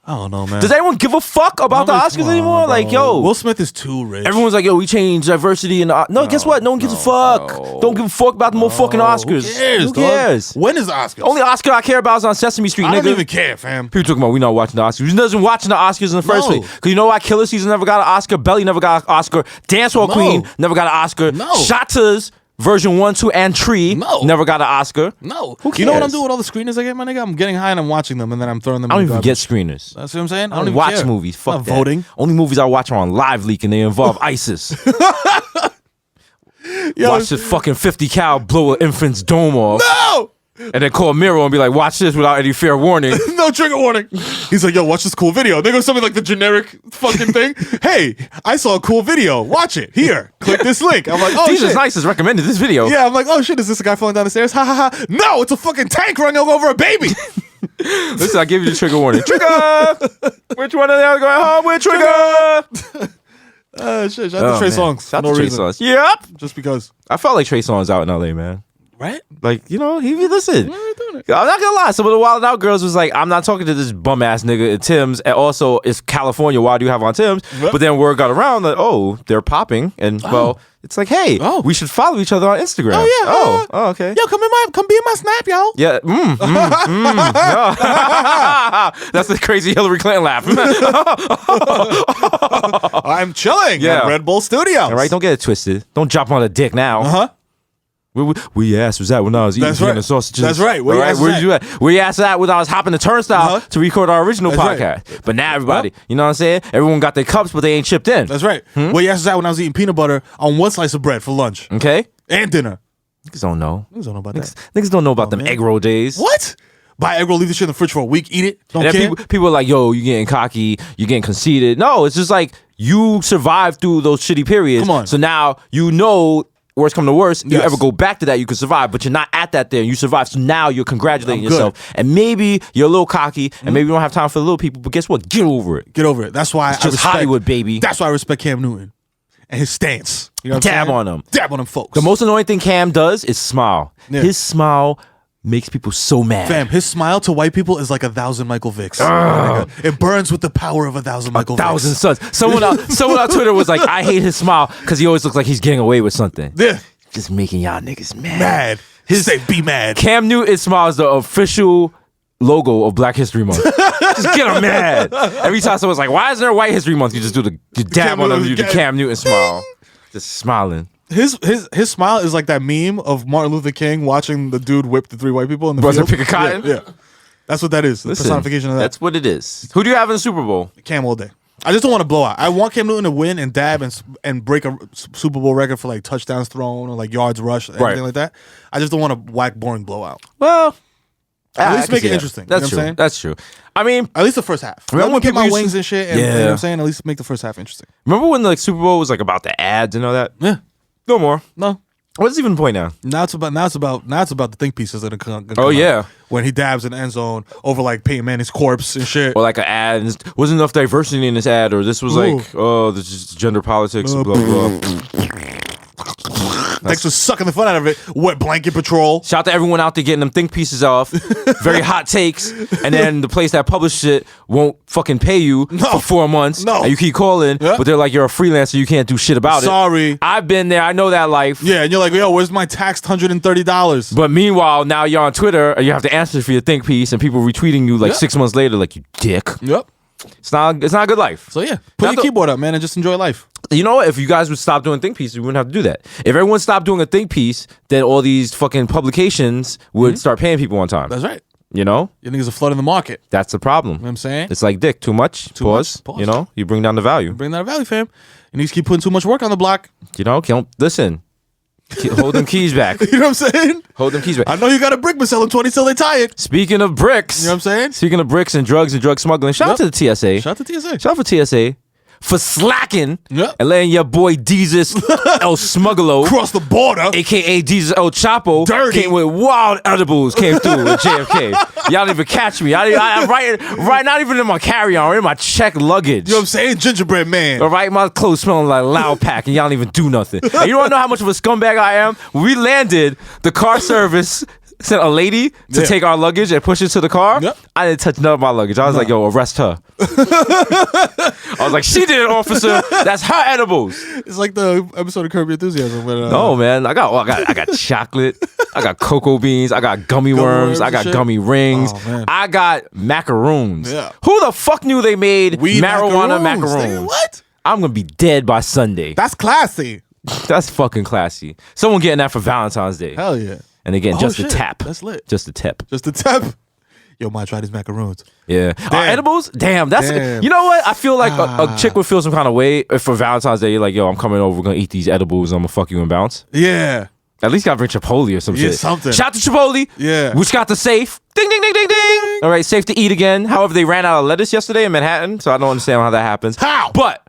I don't know, man. Does anyone give a fuck about the Oscars anymore? Like, yo, Will Smith is too rich. everyone's like, yo, we changed diversity in the no. Guess what? No one gives a fuck. Don't give a fuck about the motherfucking Oscars. Who cares? Who cares? When is the Oscars? Only Oscar I care about is on Sesame Street, I nigga. don't even care, fam. People talking about we not watching the Oscars. We doesn't watching the Oscars in the first No. place. Because you know why? Killer Season never got an Oscar. Belly never got an Oscar. Dancehall No. Queen never got an Oscar. No. Shatta's version 1, 2, and 3 No. never got an Oscar. No. Who cares? You know what I'm doing with all the screeners I get, my nigga? I'm getting high and I'm watching them, and then I'm throwing them I don't in the even garbage. get screeners. That's what I'm saying? I don't even watch care. movies. Fuck Not that. voting. Only movies I watch are on Live Leak and they involve ISIS. Watch this fucking 50 cal blow an infant's dome off. No! And then call Mero and be like, watch this without any fair warning. No trigger warning. He's like, yo, watch this cool video. They go something like the generic fucking thing. Hey, I saw a cool video. Watch it. Here. Click this link. I'm like, oh, Jesus shit. Nice has recommended this video. Yeah, I'm like, oh, shit. Is this a guy falling down the stairs? Ha, ha, ha. No, it's a fucking tank running over a baby. Listen, I give you the trigger warning. Trigger! Which one of them going home with trigger? Shit. Shout out to Trey Songz. Shout out No to Trey reason. Songz. Yep. Just because. I felt like Trey Songz out in LA, man. Right? Like, you know, listen. I'm not gonna lie. Some of the Wild Out girls was like, I'm not talking to this bum ass nigga at Tim's, and also it's California. Why do you have on Tim's? Yep. But then word got around that they're popping, and well, it's like, hey, we should follow each other on Instagram. Oh, yeah. Oh, okay. Yo, come be in my snap, yo. Yeah. That's the crazy Hillary Clinton laugh. I'm chilling Yeah. at Red Bull Studios. All right, don't get it twisted. Don't jump on a dick now. Uh-huh. Where your ass was at when I was eating That's right. the sausages? That's right. Where All your ass was where'd you at? Where your ass at when I was hopping the turnstile to record our original That's podcast? right. But now everybody, you know what I'm saying? Everyone got their cups, but they ain't chipped in. That's right. Well, yes, is that when I was eating peanut butter on one slice of bread for lunch Okay? and dinner. Niggas don't know. Niggas don't know about that. Niggas don't know about them man. egg roll days. What? Buy egg roll, leave the shit in the fridge for a week, eat it. Don't And care. then people are like, yo, you getting cocky, you getting conceited. No, it's just like you survived through those shitty periods. Come on. So now you know, worst come to worst, you Yes. ever go back to that, you can survive. But you're not at that there, and you survived. So now you're congratulating I'm good. yourself. And maybe you're a little cocky, and maybe you don't have time for the little people, but guess what? Get over it. Get over it. That's why I just respect Hollywood, baby. That's why I respect Cam Newton and his stance. You know what Dab I'm saying? on him. Dab on them folks. The most annoying thing Cam does is smile. Yeah. His smile makes people so mad. Fam, his smile to white people is like 1,000 Michael Vicks. It burns with the power of 1,000 Michael 1,000 Vicks. suns. Someone on Twitter was like, I hate his smile because he always looks like he's getting away with something. Yeah. Just making y'all niggas mad. Mad. Say be mad. Cam Newton smile is the official logo of Black History Month. Just get them mad. Every time someone's like, why isn't there White History Month? You just do you dab on them, you do the Cam Newton smile. Just smiling. His smile is like that meme of Martin Luther King watching the dude whip the 3 white people in the Brother field. pick a cotton? Yeah. That's what that is. The Listen, personification of that. That's what it is. Who do you have in the Super Bowl? Cam all day. I just don't want to blow out. I want Cam Newton to win and dab and break a Super Bowl record for like touchdowns thrown or like yards rushed, anything Right. like that. I just don't want a whack, boring blowout. Well, At least I can make see it that. interesting. That's You know what I'm true. saying? That's true. I mean, At least the first half. Remember Let when me get people my used wings to- and shit. And, you know Yeah. what I'm saying? At least make the first half interesting. remember when the Super Bowl was like about the ads and all that? Yeah. No more. No. What's even the point now? Now it's about the think pieces that are gonna come Oh, out. yeah. When he dabs in the end zone over like Peyton Manning's corpse and shit. Or like an ad, and wasn't enough diversity in this ad, or this was Ooh. like, oh, this is gender politics, blah, blah. Thanks for sucking the fun out of it. Wet blanket patrol. Shout out to everyone out there getting them think pieces off. Very hot takes. And then the place that published it won't fucking pay you for 4 months. No. And you keep calling, Yeah. but they're like, you're a freelancer, you can't do shit about it. Sorry. I've been there, I know that life. Yeah, and you're like, yo, where's my taxed $130? But meanwhile, now you're on Twitter and you have to answer for your think piece and people retweeting you like Yeah. 6 months later, like, you dick. Yep. It's not a good life. So yeah, put Not your the- keyboard up, man, and just enjoy life. You know what? If you guys would stop doing think pieces, we wouldn't have to do that. If everyone stopped doing a think piece, then all these fucking publications would start paying people on time. That's right. You know? Your niggas are flooding the market. That's the problem. You know what I'm saying? It's like dick, too much. Pause. much, pause. You know? You bring down the value. Bring that to value, fam. You need to keep putting too much work on the block. You know? Don't listen. Hold them keys back. You know what I'm saying? Hold them keys back. I know you got a brick, but sell them 20 till they tie it. Speaking of bricks. You know what I'm saying? Speaking of bricks and drug smuggling, shout out to the TSA. Shout out to TSA. Shout out for TSA for slacking Yep. and letting your boy Desus El Smuggalo, Cross the border. aka Desus El Chapo, Dirty. came with wild edibles, came through with JFK. Y'all didn't even catch me. I right, not even in my carry-on, or in my checked luggage. You know what I'm saying? Gingerbread man. All right, my clothes smelling like loud pack, and y'all don't even do nothing. And you don't know how much of a scumbag I am? When we landed, the car service sent a lady to take our luggage and push it to the car. Yep. I didn't touch none of my luggage. I was like, yo, arrest her. I was like, she did it, officer. That's her edibles. It's like the episode of Curb Your Enthusiasm. When, No, man. I got chocolate. I got cocoa beans. I got gummy worms. I and got shit? gummy rings. Oh, man. I got macaroons. Yeah. Who the fuck knew they made Weed marijuana macaroons. macaroons? Nigga, what? I'm gonna be dead by Sunday. That's classy. That's fucking classy. Someone getting that for Valentine's Day. Hell yeah. And again, just a shit. tap. That's lit. Just a tip. Just a tap. Yo, might try these macaroons. Yeah. Our edibles? Damn. That's Damn. You know what? I feel like a chick would feel some kind of way if for Valentine's Day, you're like, yo, I'm coming over, we're gonna eat these edibles, I'm gonna fuck you and bounce. Yeah. At least gotta bring Chipotle or some Yeah, shit. something. Shout to Chipotle. Yeah. Which got the safe. Ding, ding, ding, ding, ding. All right, safe to eat again. However, they ran out of lettuce yesterday in Manhattan, so I don't understand how that happens. How? But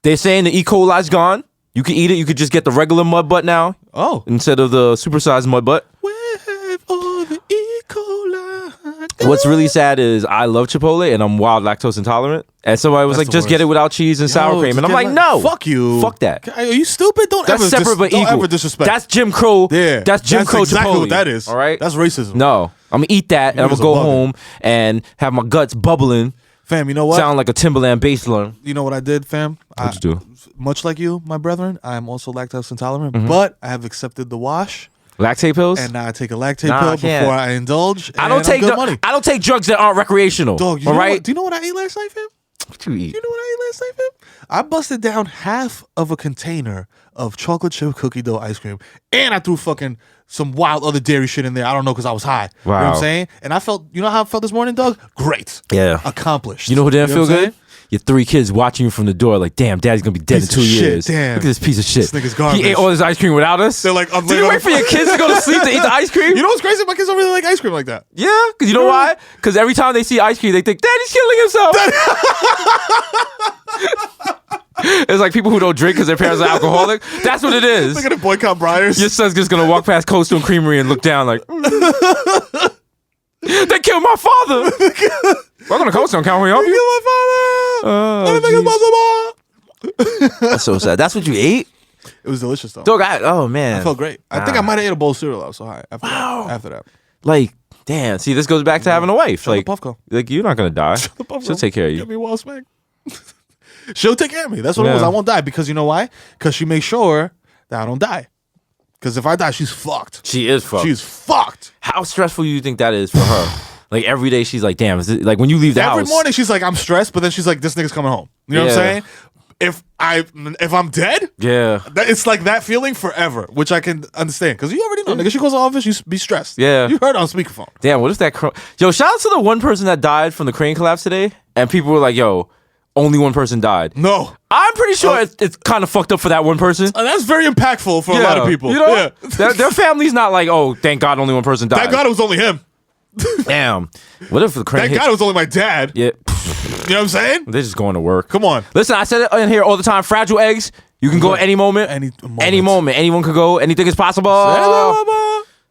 they're saying the E. coli's gone. You can eat it. You could just get the regular mud butt now Oh. instead of the supersized mud butt. Where all the E. coli? What's really sad is I love Chipotle and I'm wild lactose intolerant. And somebody was That's like, the just get worst. it without cheese and sour Yo, cream. And just I'm like, get no. Fuck you. Fuck that. Are you stupid? Don't That's ever separate but don't equal. ever disrespect. That's Jim Crow. yeah. That's Jim Crow exactly Chipotle. what that is. All right. That's racism. No. I'm going to eat that and I'm going Niggas to go are bugging. home and have my guts bubbling. Fam, you know what? Sound like a Timberland bass line. You know what I did, fam? What'd you do? Much like you, my brethren, I am also lactose intolerant, Mm-hmm. but I have accepted the wash, Lactate pills? and now I take a lactate Nah, I pill can't. before I indulge. I don't and take I'm good money. I don't take drugs that aren't recreational. Dog, you all know right? what? Do you know what I ate last night, fam? What you eat? You know what I ate last night, fam? I busted down half of a container of chocolate chip cookie dough ice cream, and I threw fucking some wild other dairy shit in there. I don't know because I was high. You know what Wow. I'm saying? And I felt, you know how I felt this morning, Doug? Great. Yeah. Accomplished. You know who didn't know feel what I'm good? Your 3 kids watching you from the door like, damn, daddy's going to be dead Piece in 2 of shit, years. damn. Look at this piece of shit. This nigga's garbage. He ate all his ice cream without us. They're like, did you wait for your kids to go to sleep to eat the ice cream? You know what's crazy? My kids don't really like ice cream like that. Yeah, because you know why? Because every time they see ice cream, they think, daddy's killing himself. It's like people who don't drink because their parents are alcoholic. That's what it is. Look at the boycott Briars. Your son's just gonna walk past Cold Stone Creamery and look down like, they killed my father. Welcome to Cold Stone. Can we help you? my father. Anything is possible. That's so sad. That's what you ate, It was delicious though. dog. Oh man, I felt great. I think I might have ate a bowl of cereal. I was so high after that. like, damn. See, this goes back to having a wife. Shut the Like, Puffco. like you're not gonna die. The Puffco. She'll take care of Get you. me well smack. She'll take care of me. That's what it Yeah. was. I won't die because you know why? Because she makes sure that I don't die. Because if I die, she's fucked. She is fucked. She's fucked. How stressful do you think that is for her? Like every day, she's like, damn. Is it, like when you leave the Every house morning she's like, I'm stressed, but then she's like, this nigga's coming home. You know what I'm Yeah. saying? If I'm dead, Yeah. it's like that feeling forever, which I can understand. Because you already know, nigga, she goes to the office, you be stressed. Yeah. You heard on speakerphone. Damn, what if that... Yo, shout out to the one person that died from the crane collapse today. And people were like, yo, only one person died. No. I'm pretty sure it's kind of fucked up for that one person. That's very impactful for a lot of people. You know? Yeah. Their family's not like, oh, thank God only one person died. Thank God it was only him. Damn. What if the crane Thank hit... God it was only my dad. Yeah. You know what I'm saying? They're just going to work. Come on. Listen, I said it in here all the time. Fragile eggs. You can go at any moment. Any moment. Any moment. Anyone could go. Anything is possible.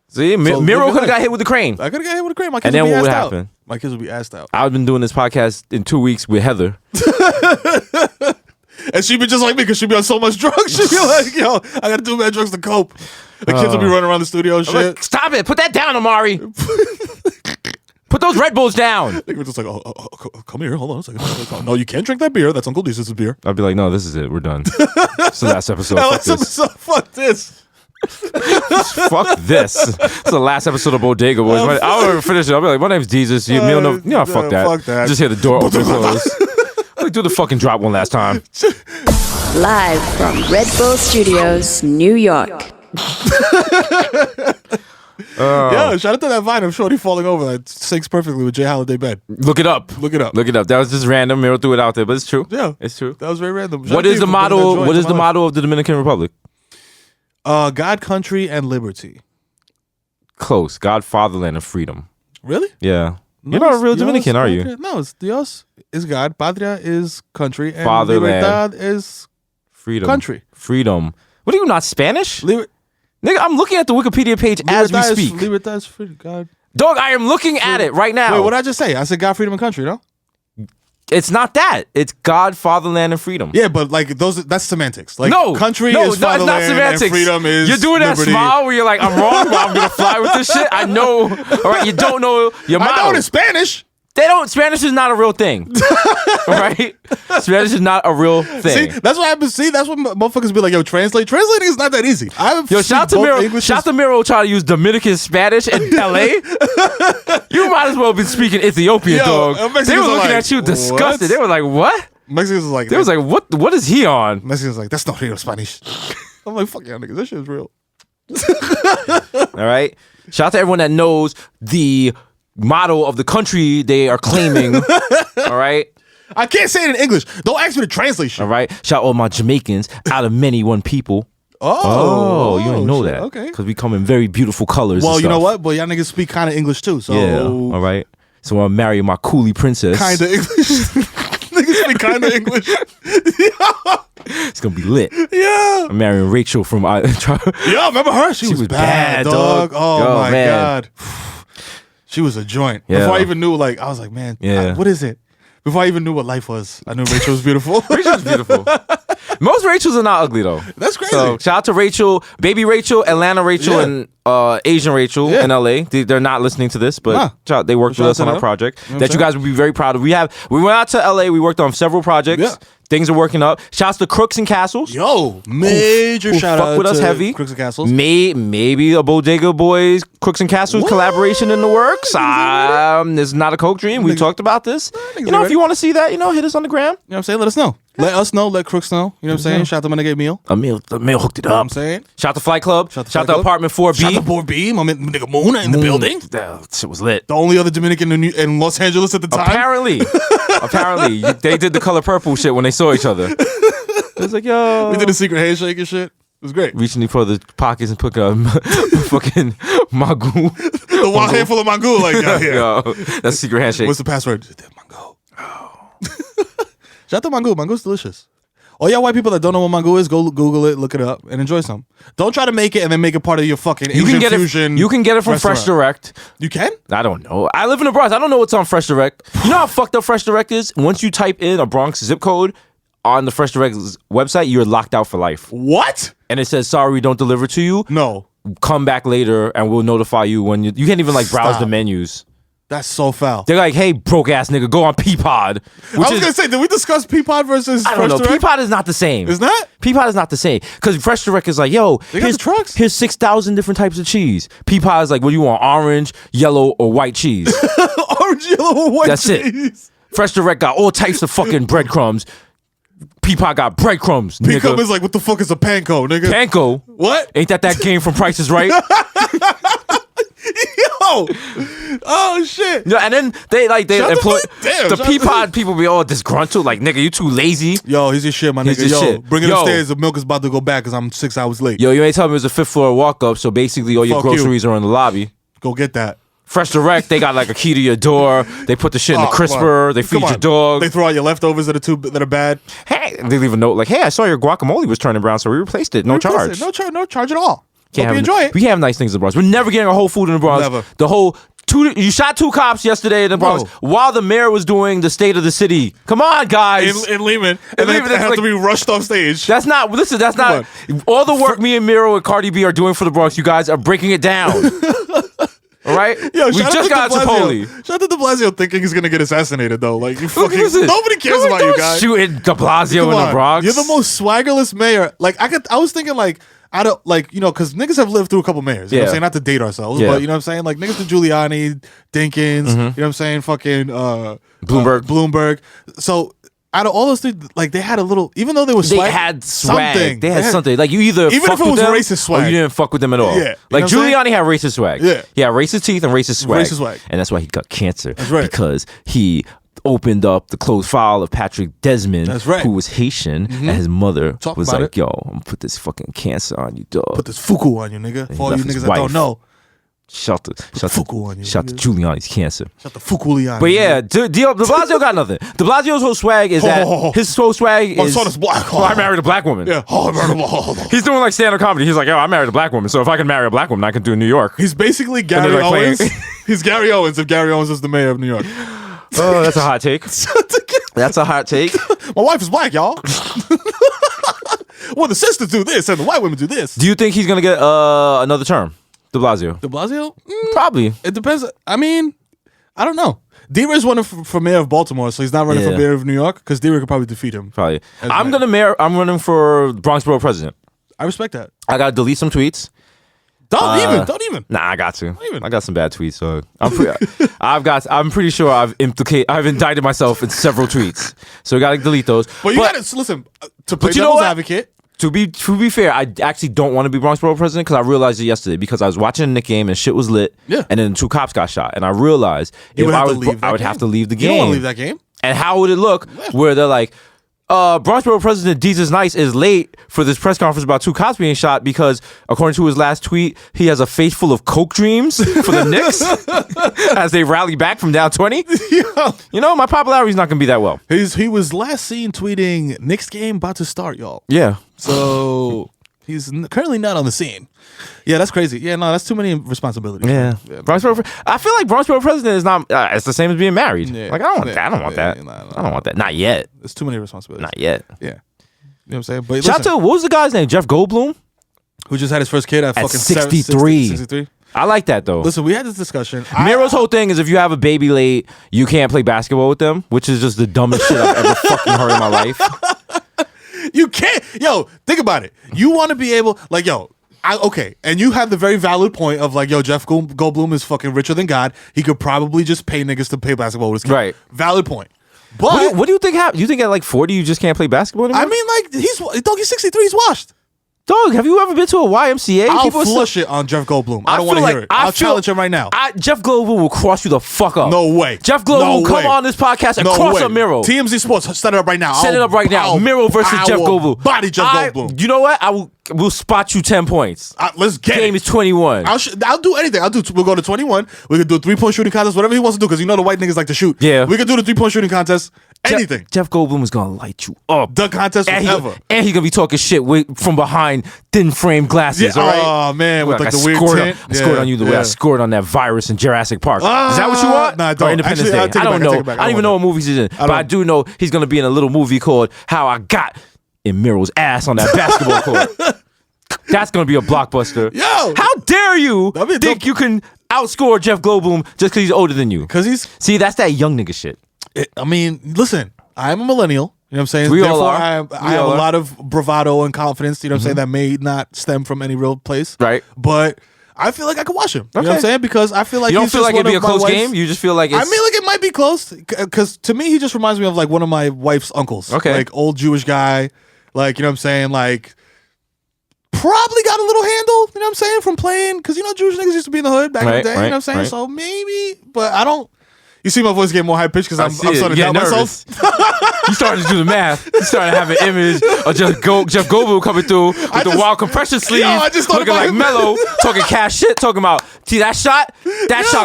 See, Mero live your could have life. got hit with the crane. I could have got hit with a crane. My kids And then would be what would assed out. happen? My kids would be assed out. I've been doing this podcast in 2 weeks with Heather. And she'd be just like me because she'd be on so much drugs. She'd be like, yo, I got to do mad drugs to cope. The kids would be running around the studio and shit. Like, stop it. Put that down, Amari. Put those Red Bulls down. They were just like, come here. Hold on a second. No, you can't drink that beer. That's Uncle Desus' beer. I'd be like, no, this is it. We're done. It's the last episode. Fuck this. Fuck this. Fuck this. It's the last episode of Bodega Boys. I'll never finish it. I'll be like, my name's Desus. You know, fuck that. fuck that. Just hear the door open and close. Like, do the fucking drop one last time. Live from Red Bull Studios, New York. Yeah, shout out to that vine of Shorty falling over. That syncs perfectly with Jay Holiday bed. Look it up. Look it up. Look it up. That was just random. Mero threw it out there, but it's true. Yeah. It's true. That was very random. Shout out What to is you the for bringing that motto? joy What to is my the life. motto of the Dominican Republic? God, country, and liberty. Close. God, fatherland, and freedom. Really? Yeah. You're not a real Dominican, are you? No, it's Dios is God, Patria is country, and Fatherland. Libertad is Freedom. country. Freedom. What are you, not Spanish? Liber- Nigga, I'm looking at the Wikipedia page as we Libertad is- speak. Libertad is free, God. Dog, I am looking at it right now. Wait, what did I just say? I said God, freedom, and country, no? It's not that. It's God, fatherland, and freedom. Yeah, but like that's semantics. Like No, country no, is it's not fatherland semantics. and freedom is You're doing liberty. that smile where you're like, I'm wrong, but I'm gonna fly with this shit. I know. All right, you don't know your motto. I know it in Spanish. They don't. Spanish is not a real thing. All right, Spanish is not a real thing. See, that's what happens. See, that's what motherfuckers be like. Yo, translate. Translating is not that easy. Yo, shout out to Mero. Shout out to Mero trying to use Dominican Spanish in LA. You might as well be speaking Ethiopian, dog. Mexicans They were are looking like, at you disgusted. what? They were like, what? Mexicans was like, They was like, what is he on? Mexicans like, that's not real Spanish. I'm like, fuck y'all niggas, this shit is real. All right. Shout out to everyone that knows the motto of the country they are claiming. All right. I can't say it in English. Don't ask me to translate shit. All right. Shout out all my Jamaicans out of many one people. Oh, you didn't know shit. that. Okay. Because we come in very beautiful colors. Well, and you know stuff. what? But y'all niggas speak kind of English too. So Yeah. All right. So I'm marry my coolie princess. kind of English. Niggas speak kind of English. It's gonna be lit. Yeah. I'm marrying Rachel from. Yo, remember her? She was bad, dog. Oh Yo, my man. God. She was a joint. Yeah. Before I even knew, like, I was like, man, Yeah. what is it? Before I even knew what life was, I knew Rachel was beautiful. Rachel's beautiful. Most Rachels are not ugly though. That's crazy. So shout out to Rachel, baby Rachel, Atlanta Rachel, Yeah. and Asian Rachel in LA. They're not listening to this, but Nah. shout out, they worked Shout with us out on to our them. project You know what that I'm you guys would be very proud of. We went out to LA. We worked on several projects. Yeah. Things are working up. Shouts to Crooks and Castles. Yo, major Who shout fuck out with us to heavy. Crooks and Castles. Maybe a Bodega Boys Crooks and Castles What? collaboration in the works. This is not a coke dream. We talked about this. niggas You know, are if you want to see that, hit us on the gram. You know what I'm saying? Let us know. Let us know. Let Crooks know. You know what I'm saying? Shout out to my nigga Emil. The mail hooked it You know what up. I'm saying? Shout out to Flight Club. Shout Flight out to Club. Apartment 4B. Shout out to 4B. My nigga Moon in the building. That shit was lit. The only other Dominican in Los Angeles at the time. Apparently, they did the color purple shit when they saw each other. It was like, yo. We did a secret handshake and shit. It was great. Reaching for the pockets and put a fucking magoo. The wild handful of mango like out here. Yo, that's a secret handshake. What's the password? Mango. Oh. Shout out to mango. Mango's delicious. All y'all white people that don't know what mango is, go Google it, look it up, and enjoy some. Don't try to make it and then make it part of your fucking Asian fusion. You can get it from restaurant. Fresh Direct. You can? I don't know. I live in the Bronx. I don't know what's on Fresh Direct. You know how fucked up Fresh Direct is? Once you type in a Bronx zip code on the Fresh Direct website, you're locked out for life. What? And it says, sorry, we don't deliver to you. No. Come back later and we'll notify you when you can't even like browse Stop. the menus. That's so foul. They're like, hey, broke ass nigga, go on Peapod. I was gonna say, did we discuss Peapod versus I don't Fresh know. Direct? Peapod is not the same. It's not? Peapod is not the same. Because Fresh Direct is like, yo, They got the trucks. here's 6,000 different types of cheese. Peapod is like, what do you want, orange, yellow, or white cheese? Orange, yellow, white That's it. cheese. Fresh Direct got all types of fucking breadcrumbs. Peapod got breadcrumbs, nigga. Peacup is like, what the fuck is a panko, nigga? Panko. What? Ain't that game from Price is Right? Yo! Oh, shit. No, and then they Shut employ damn, the shut Peapod people be all disgruntled, like, nigga, you too lazy. Yo, he's your shit, my He's nigga. your Yo, shit. bring it Yo. upstairs. The milk is about to go back because I'm 6 hours late. Yo, you ain't tell me it was a 5th floor walk up, so basically all your Fuck you. groceries are in the lobby. Go get that. Fresh Direct, they got like a key to your door. They put the shit in the Oh, crisper. come on. They feed Come your on. dog. They throw out your leftovers that are bad. Hey, they leave a note like, hey, I saw your guacamole was turning brown, so we replaced it. No charge. No charge at all. Can't Hope you have- enjoy it. We have nice things in the Bronx. We're never getting a Whole Food in the Bronx. Never. The whole you shot 2 cops yesterday in the Bronx No. while the mayor was doing the state of the city. Come on, guys. In Lehman. In And Lehman, they that's have like- to be rushed off stage. That's not. Listen, that's not all the work me and Mero and Cardi B are doing for the Bronx. You guys are breaking it down. All right. Yo, we shout just got out to de Blasio. Chipotle. Shout out to de Blasio thinking he's gonna get assassinated though. Like you Look, fucking listen, nobody cares don't- about you don't guys. Shooting De Blasio Come in on. the Bronx. You're the most swaggerless mayor. Like I was thinking like I don't like because niggas have lived through a couple mayors. You know what I'm Yeah. saying? Not to date ourselves, Yeah. but you know what I'm saying? Like niggas to Giuliani, Dinkins. You know what I'm saying? Fucking Bloomberg. Bloomberg. So out of all those things, like they had a little, even though they were They swag, had swag. something. They had something. Like you either Even fuck if it with was them racist swag. or you didn't fuck with them at all. Yeah. You know Like what I'm saying? Giuliani had racist swag. Yeah. He had racist teeth and racist swag. Racist swag. And that's why he got cancer. That's right. Because he opened up the closed file of Patrick Desmond, That's right. who was Haitian, and his mother Talk was about like, it. yo, I'm gonna put this fucking cancer on you, dog. Put this fuku on you, nigga. For all you left his niggas that wife. don't know, Shout to fuku on you, shout to nigga. Giuliani's cancer. shut the fukuliani. But yeah, De Blasio got nothing. De Blasio's whole swag is that his whole swag My is. son is black. Oh, I married a black woman. Yeah. Oh, I married a He's doing like stand-up comedy. He's like, yo, I married a black woman, so if I can marry a black woman, I can do it in New York. He's basically Gary they're, like, Owens. playing- He's Gary Owens if Gary Owens is the mayor of New York. Oh, that's a hot take. To That's a hot take. My wife is black, y'all. Well, the sisters do this and the white women do this. Do you think he's gonna get another term, De Blasio? De Blasio? Probably. It depends. I mean, I don't know. D-Ray's running for mayor of Baltimore, so he's not running for mayor of New York because D-Ray could probably defeat him. Probably. I'm running for Bronx Borough president. I respect that. I gotta delete some tweets. Don't even. Nah, I got to. even. I got some bad tweets, so I'm pretty sure I've indicted myself in several tweets. So we gotta delete those. But you gotta listen to play devil's advocate. To be fair, I actually don't want to be Bronx Borough president because I realized it yesterday because I was watching a Knicks game and shit was lit. Yeah. And then 2 cops got shot, and I realized I would have to leave the game. You don't want to leave that game. And how would it look where they're like, Bronx Borough President Desus Nice is late for this press conference about 2 cops being shot because, according to his last tweet, he has a face full of coke dreams for the Knicks as they rally back from down 20. Yeah. You know, my popularity's not going to be that well. He was last seen tweeting, Knicks game about to start, y'all. Yeah. So he's currently not on the scene. Yeah, that's crazy. Yeah, no, that's too many responsibilities. Yeah. Bronx Borough, I feel like Bronx Borough President is not, it's the same as being married. Yeah. Like, I don't want that. I don't want that. I don't want that. Not yet. It's too many responsibilities. Not yet. Yeah. You know what I'm saying? But Shout out to, what was the guy's name? Jeff Goldblum? Who just had his first kid at fucking 63. 63. I like that, though. Listen, we had this discussion. Mero's whole thing is if you have a baby late, you can't play basketball with them, which is just the dumbest shit I've ever fucking heard in my life. You can't. Yo, think about it. You want to be able, like, okay, and you have the very valid point of like, Jeff Goldblum is fucking richer than God. He could probably just pay niggas to play basketball with his kid. Right. Valid point. But what do you think happened? You think at like 40 you just can't play basketball anymore? I mean, like, he's 63. He's washed. Dog, have you ever been to a YMCA? I'll flush it on Jeff Goldblum. I don't want to hear it. I'll challenge him right now. Jeff Goldblum will cross you the fuck up. No way. Jeff Goldblum will come on this podcast and cross up Mero. TMZ Sports, set it up right now. Set it up right now. Mero versus Jeff Goldblum. Body Jeff Goldblum. You know what? We'll spot you 10 points. Let's get Game it. is 21. I'll do anything. We'll go to 21. We could do a 3-point shooting contest, whatever he wants to do, because you know the white niggas like to shoot. Yeah. We could do the 3-point shooting contest. Anything. Jeff Goldblum is gonna light you up. The contest forever. And he's gonna be talking shit from behind thin frame glasses. Yeah. All right. Oh man, with like the weird tint. I scored on you the way I scored on that virus in Jurassic Park. Is that what you want? Nah, I don't. Or Independence Actually, Day? I don't know. I don't even know what movies he's in, but I do know he's gonna be in a little movie called "How I Got in Mero's Ass on That Basketball Court." That's gonna be a blockbuster. Yo, how dare you think you can outscore Jeff Goldblum just because he's older than you? Because that's that young nigga shit. I mean, listen, I'm a millennial. You know what I'm saying? We Therefore, all are. I have a lot of bravado and confidence, you know what I'm saying, that may not stem from any real place. Right. But I feel like I could watch him. You know what I'm saying? Because I feel like you don't feel like it'd be a close game? You just feel like it's... I mean, like it might be close. Because to me, he just reminds me of like one of my wife's uncles. Okay. Like old Jewish guy. Like, you know what I'm saying? Like... Probably got a little handle, you know what I'm saying, from playing, because, Jewish niggas used to be in the hood back in the day, you know what I'm saying? Right. So maybe, but I don't, you see my voice get more high pitched because I'm starting to doubt myself. You started to do the math. You started to have an image of Jeff Goldblum coming through with the wild compression sleeves, looking like Melo, talking cash shit, talking about, see that shot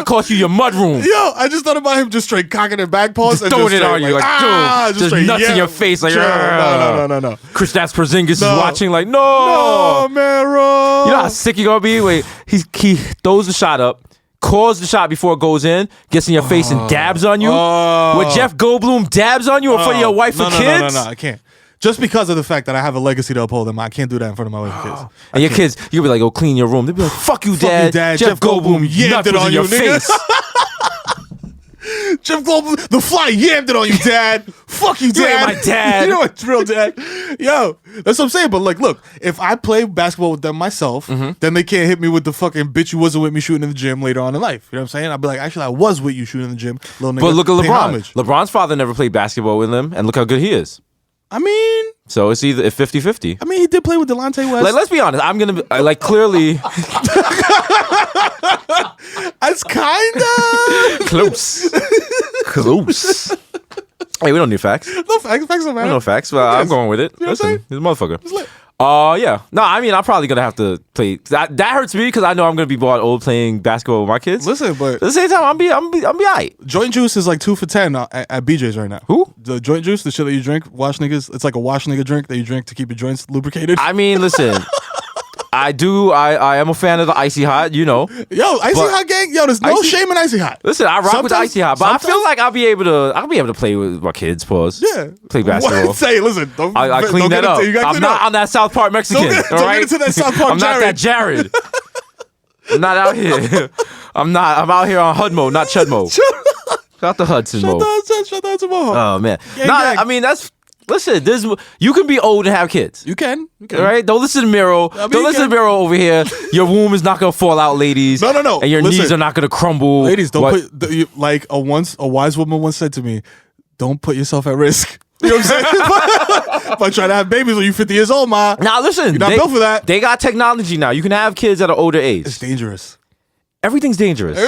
cost you your mudroom. Yo, I just thought about him just straight cocking it back paws and throwing it on you, like, just nuts in your face, like, no. Kristaps Porzingis is watching, like, no, Mero. You know how sick you gonna be? Wait, he throws the shot up, calls the shot before it goes in, gets in your face and dabs on you. When Jeff Goldblum dabs on you in front of your wife and kids? No, I can't. Just because of the fact that I have a legacy to uphold, I can't do that in front of my wife and kids. And your kids, you'll be like, go clean your room. They'll be like, fuck you, Dad. Jeff Goldblum yammed it on your you, nigga. face. Jeff Goldblum, the fly yammed it on you, Dad. Fuck you, Dad. You ain't my dad. You know it's real, Dad. Yo, that's what I'm saying. But like, look, if I play basketball with them myself, then they can't hit me with the fucking bitch you wasn't with me shooting in the gym later on in life. You know what I'm saying? I'll be like, actually, I was with you shooting in the gym, little nigga. But look at Pay LeBron. homage. LeBron's father never played basketball with him, and look how good he is. I mean, so it's either 50-50. I mean, he did play with Delonte West. Like, let's be honest. I'm gonna be, like, clearly It's kinda close. Hey, we don't need facts. No facts. Facts don't matter. No facts, but I'm going with it. You know what I'm Listen, he's a motherfucker. It's lit. Yeah. No, I mean, I'm probably gonna have to play. That hurts me because I know I'm gonna be bored old playing basketball with my kids. Listen, but at the same time, I'm be alright. Joint juice is like 2 for $10 at BJ's right now. Who? The joint juice, the shit that you drink, wash niggas. It's like a wash nigga drink that you drink to keep your joints lubricated. I mean, listen. I do. I am a fan of the Icy Hot. You know. Yo, Icy Hot gang. Yo, there's no shame in Icy Hot. Listen, I rock with the Sometimes- Icy Hot, but I feel sometimes- like I'll be able to play with my kids. Pause. Yeah. Play basketball. What? Say, listen. Don't, I clean don't that get up. into, you gotta I'm clean not up. on that South Park Mexican. Don't get all right? into that South Park I'm not that Jared. I'm not out here. I'm out here on HUD mode, not Chud mode. Shout out to Hudson mode. Shut down to Mohawk. Oh man. Gang, Nah, gang. I mean that's. Listen, you can be old and have kids. You can. All right, don't listen to Mero. Don't listen to Mero over here. Your womb is not gonna fall out, ladies. No. And your Listen. knees are not gonna crumble. Ladies, don't What? put like a wise woman once said to me, "Don't put yourself at risk." You know what I'm saying? By trying to have babies when you're 50 years old, ma. Now listen, You're not built for that. They got technology now. You can have kids at an older age. It's dangerous. Everything's dangerous.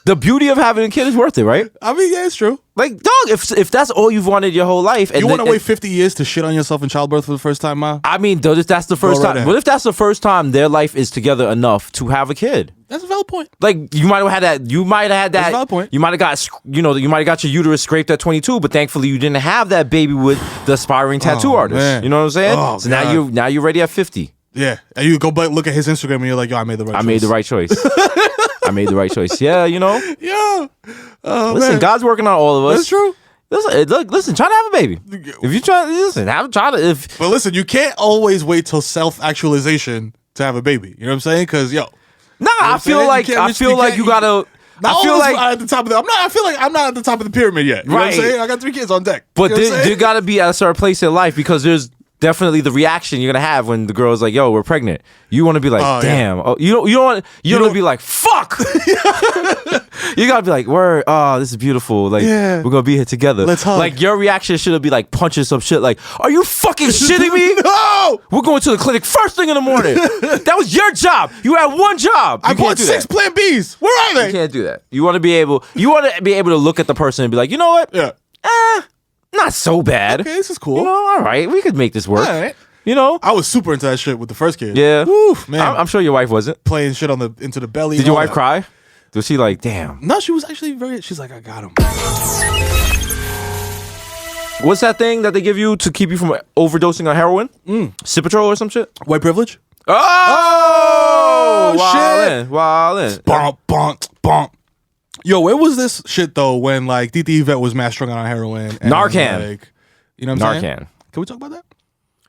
The beauty of having a kid is worth it, right? I mean, yeah, it's true. Like, dog, if that's all you've wanted your whole life, and You want to then- wait 50 years to shit on yourself in childbirth for the first time, ma? I mean, though, if that's the first right time. ahead. What if that's the first time their life is together enough to have a kid? That's a valid point. Like you might have had that. You might have had that. That's a valid point. You might have got. You might have got your uterus scraped at 22, but thankfully you didn't have that baby with the aspiring tattoo artist. man. You know what I'm saying? Oh, so God. now you're ready at 50. Yeah, and you go back, look at his Instagram, and you're like, "Yo, I made the right. I choice. made the right choice. I made the right choice. Yeah, you know. Yeah. Oh, Listen, man. God's working on all of us. That's true. Listen, try to have a baby. If you try, try to. If But listen, you can't always wait till self-actualization to have a baby. You know what I'm saying? Because I I feel like you gotta. Not I feel always like, at the top of the. I feel like I'm not at the top of the pyramid yet. You know what I'm Right. saying? I got 3 kids on deck. but you know what I'm you saying? gotta be at a certain place in life because there's definitely the reaction you're gonna have when the girl's like, "Yo, we're pregnant." You want to be like, Oh, yeah. "Damn!" Oh, you don't want to be like, "Fuck." You gotta be like, "Word, oh, this is beautiful. Like, Yeah. we're gonna be here together." Let's hug. Like your reaction should be like punching some shit. Like, "Are you fucking shitting me?" No! We're going to the clinic first thing in the morning. That was your job. You had one job. I You can't bought do 6 that. Plan Bs. Where are You they? can't do that. You want to be able to look at the person and be like, you know what? Yeah. Not so bad. Okay, this is cool. You know, all right, we could make this work. All right. You know? I was super into that shit with the first kid. Yeah. Woo, man. I'm sure your wife wasn't. Playing shit into the belly. Did and your all wife that. cry? Was she like, damn? No, she was actually she's like, I got him. What's that thing that they give you to keep you from overdosing on heroin? Cipatrol or some shit? White privilege? Oh, shit. Wildin'. Bonk, bonk, bonk. Yo, where was this shit though when like DT Vet was mass strung on heroin? And, Narcan. Like, you know what I'm saying? Narcan. Can we talk about that?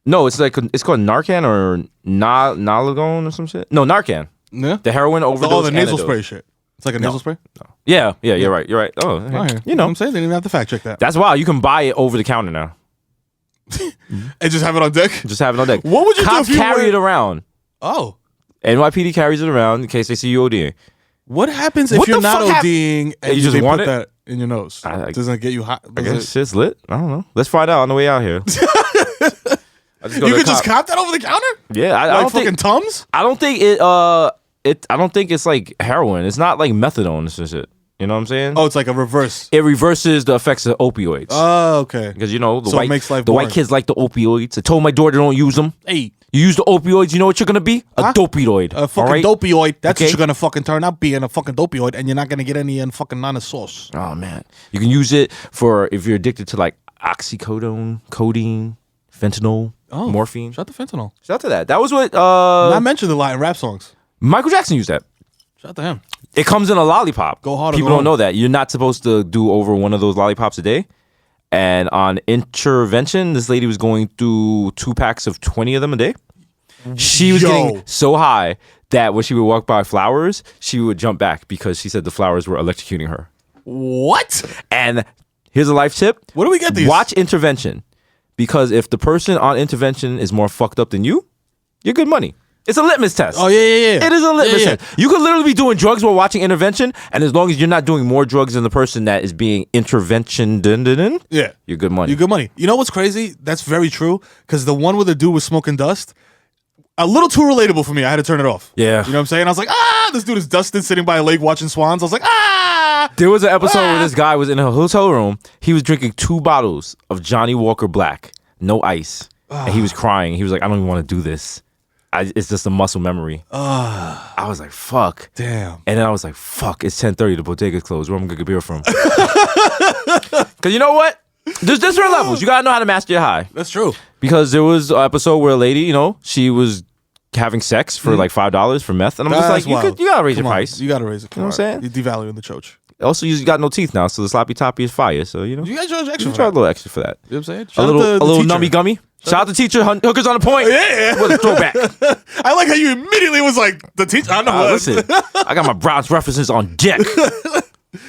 No, it's called Narcan or Nalgone or some shit. No, Narcan. Yeah. The heroin overdose. The nasal antidote. spray shit. It's like a nasal spray? Yeah, you're right. You're right. Oh, Oh, yeah. you know, what I'm saying? They didn't even have to fact check that. that's wild. You can buy it over the counter now. And just have it on deck? Just have it on deck. What would you do Cops if you carry were- it around. Oh. NYPD carries it around in case they see you ODing. What happens if What you're the not fuck hap- ODing and You just they want put it? that in your nose? Doesn't it get you hot? I guess shit's lit. I don't know. Let's find out on the way out here. I just go You to could the just cop. cop that over the counter? Yeah, I Like don't fucking think. Tums? I don't think it. I don't think it's like heroin. It's not like methadone and shit. You know what I'm saying? Oh, it's like a reverse. It reverses the effects of opioids. Oh, okay. Because you know the So it white makes life the white boring. kids like the opioids. I told my daughter don't use them. Hey, You use the opioids, you know what you're gonna be? A Huh? dopioid. a fucking all right? dopioid. That's Okay. what you're gonna fucking turn out being, a fucking dopioid, and you're not gonna get any in fucking nana sauce. Oh man, you can use it for if you're addicted to like oxycodone, codeine, fentanyl, morphine. Shout out to fentanyl. Shout out to that. That was what Not mentioned a lot in rap songs. Michael Jackson used that. Shout out to him. It comes in a lollipop. Go hard or People go don't know home. that. You're not supposed to do over one of those lollipops a day. And on intervention, this lady was going through 2 packs of 20 of them a day. She was Yo. getting so high that when she would walk by flowers, she would jump back because she said the flowers were electrocuting her. What? And here's a life tip. Where do we get these? Watch intervention. Because if the person on intervention is more fucked up than you, you're good money. It's a litmus test. Oh, yeah. It is a litmus Yeah. test. You could literally be doing drugs while watching intervention, and as long as you're not doing more drugs than the person that is being intervention, Yeah. you're good money. You good money. You know what's crazy? That's very true. Because the one where the dude was smoking dust, a little too relatable for me. I had to turn it off. Yeah. You know what I'm saying? I was like, this dude is Dustin sitting by a lake watching swans. I was like, There was an episode where this guy was in a hotel room. He was drinking 2 bottles of Johnny Walker Black, no ice, and he was crying. He was like, I don't even want to do this. It's just a muscle memory. I was like, fuck. Damn. And then I was like, fuck, it's 10:30. The bodega's closed. Where am I going to get beer from? Because you know what? There's different levels. You got to know how to master your high. That's true. Because there was an episode where a lady, you know, she was having sex for like $5 for meth, and I'm just That's like, wild. you gotta raise your Come on, price. You gotta raise it. You know what I'm saying? You're devaluing the church. Also, you got no teeth now, so the sloppy toppy is fire. So you know, You gotta charge extra. you for charge a that. little extra for that. You know what I'm saying? A Shout out little, to a the little teacher. nummy gummy. Shout out to teacher, hookers on the point. Yeah. What a throwback. I like how you immediately was like the teacher. I know what. Listen, I got my Bronx references on deck.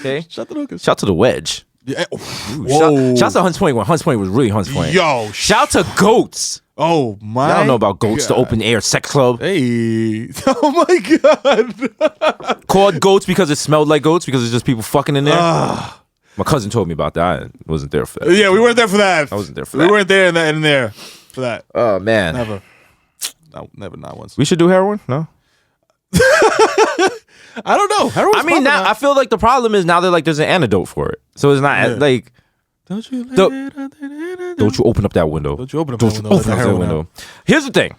Okay, Shout out to the hookers. shout out to the wedge. Yeah. Ooh, Whoa. shout out to Hunts Point when Hunts Point was really Hunts Point. Yo. Shout out to Goats. Oh my. I don't know about Goats, the God. open air sex club. Hey. Oh my god. Called Goats because it smelled like goats because it's just people fucking in there. My cousin told me about that. I wasn't there for that. Yeah, we weren't there for that. I wasn't there for We that. weren't there in there for that. Oh man, Never. No, never. Not once. we should do heroin. No, I don't know. Heroin's I mean now I feel like the problem is now they're like there's an antidote for it, so it's not Yeah. like Don't you don't you open up that window. Don't you open up Don't that you window. open Let up the that heroin window. Here's the thing.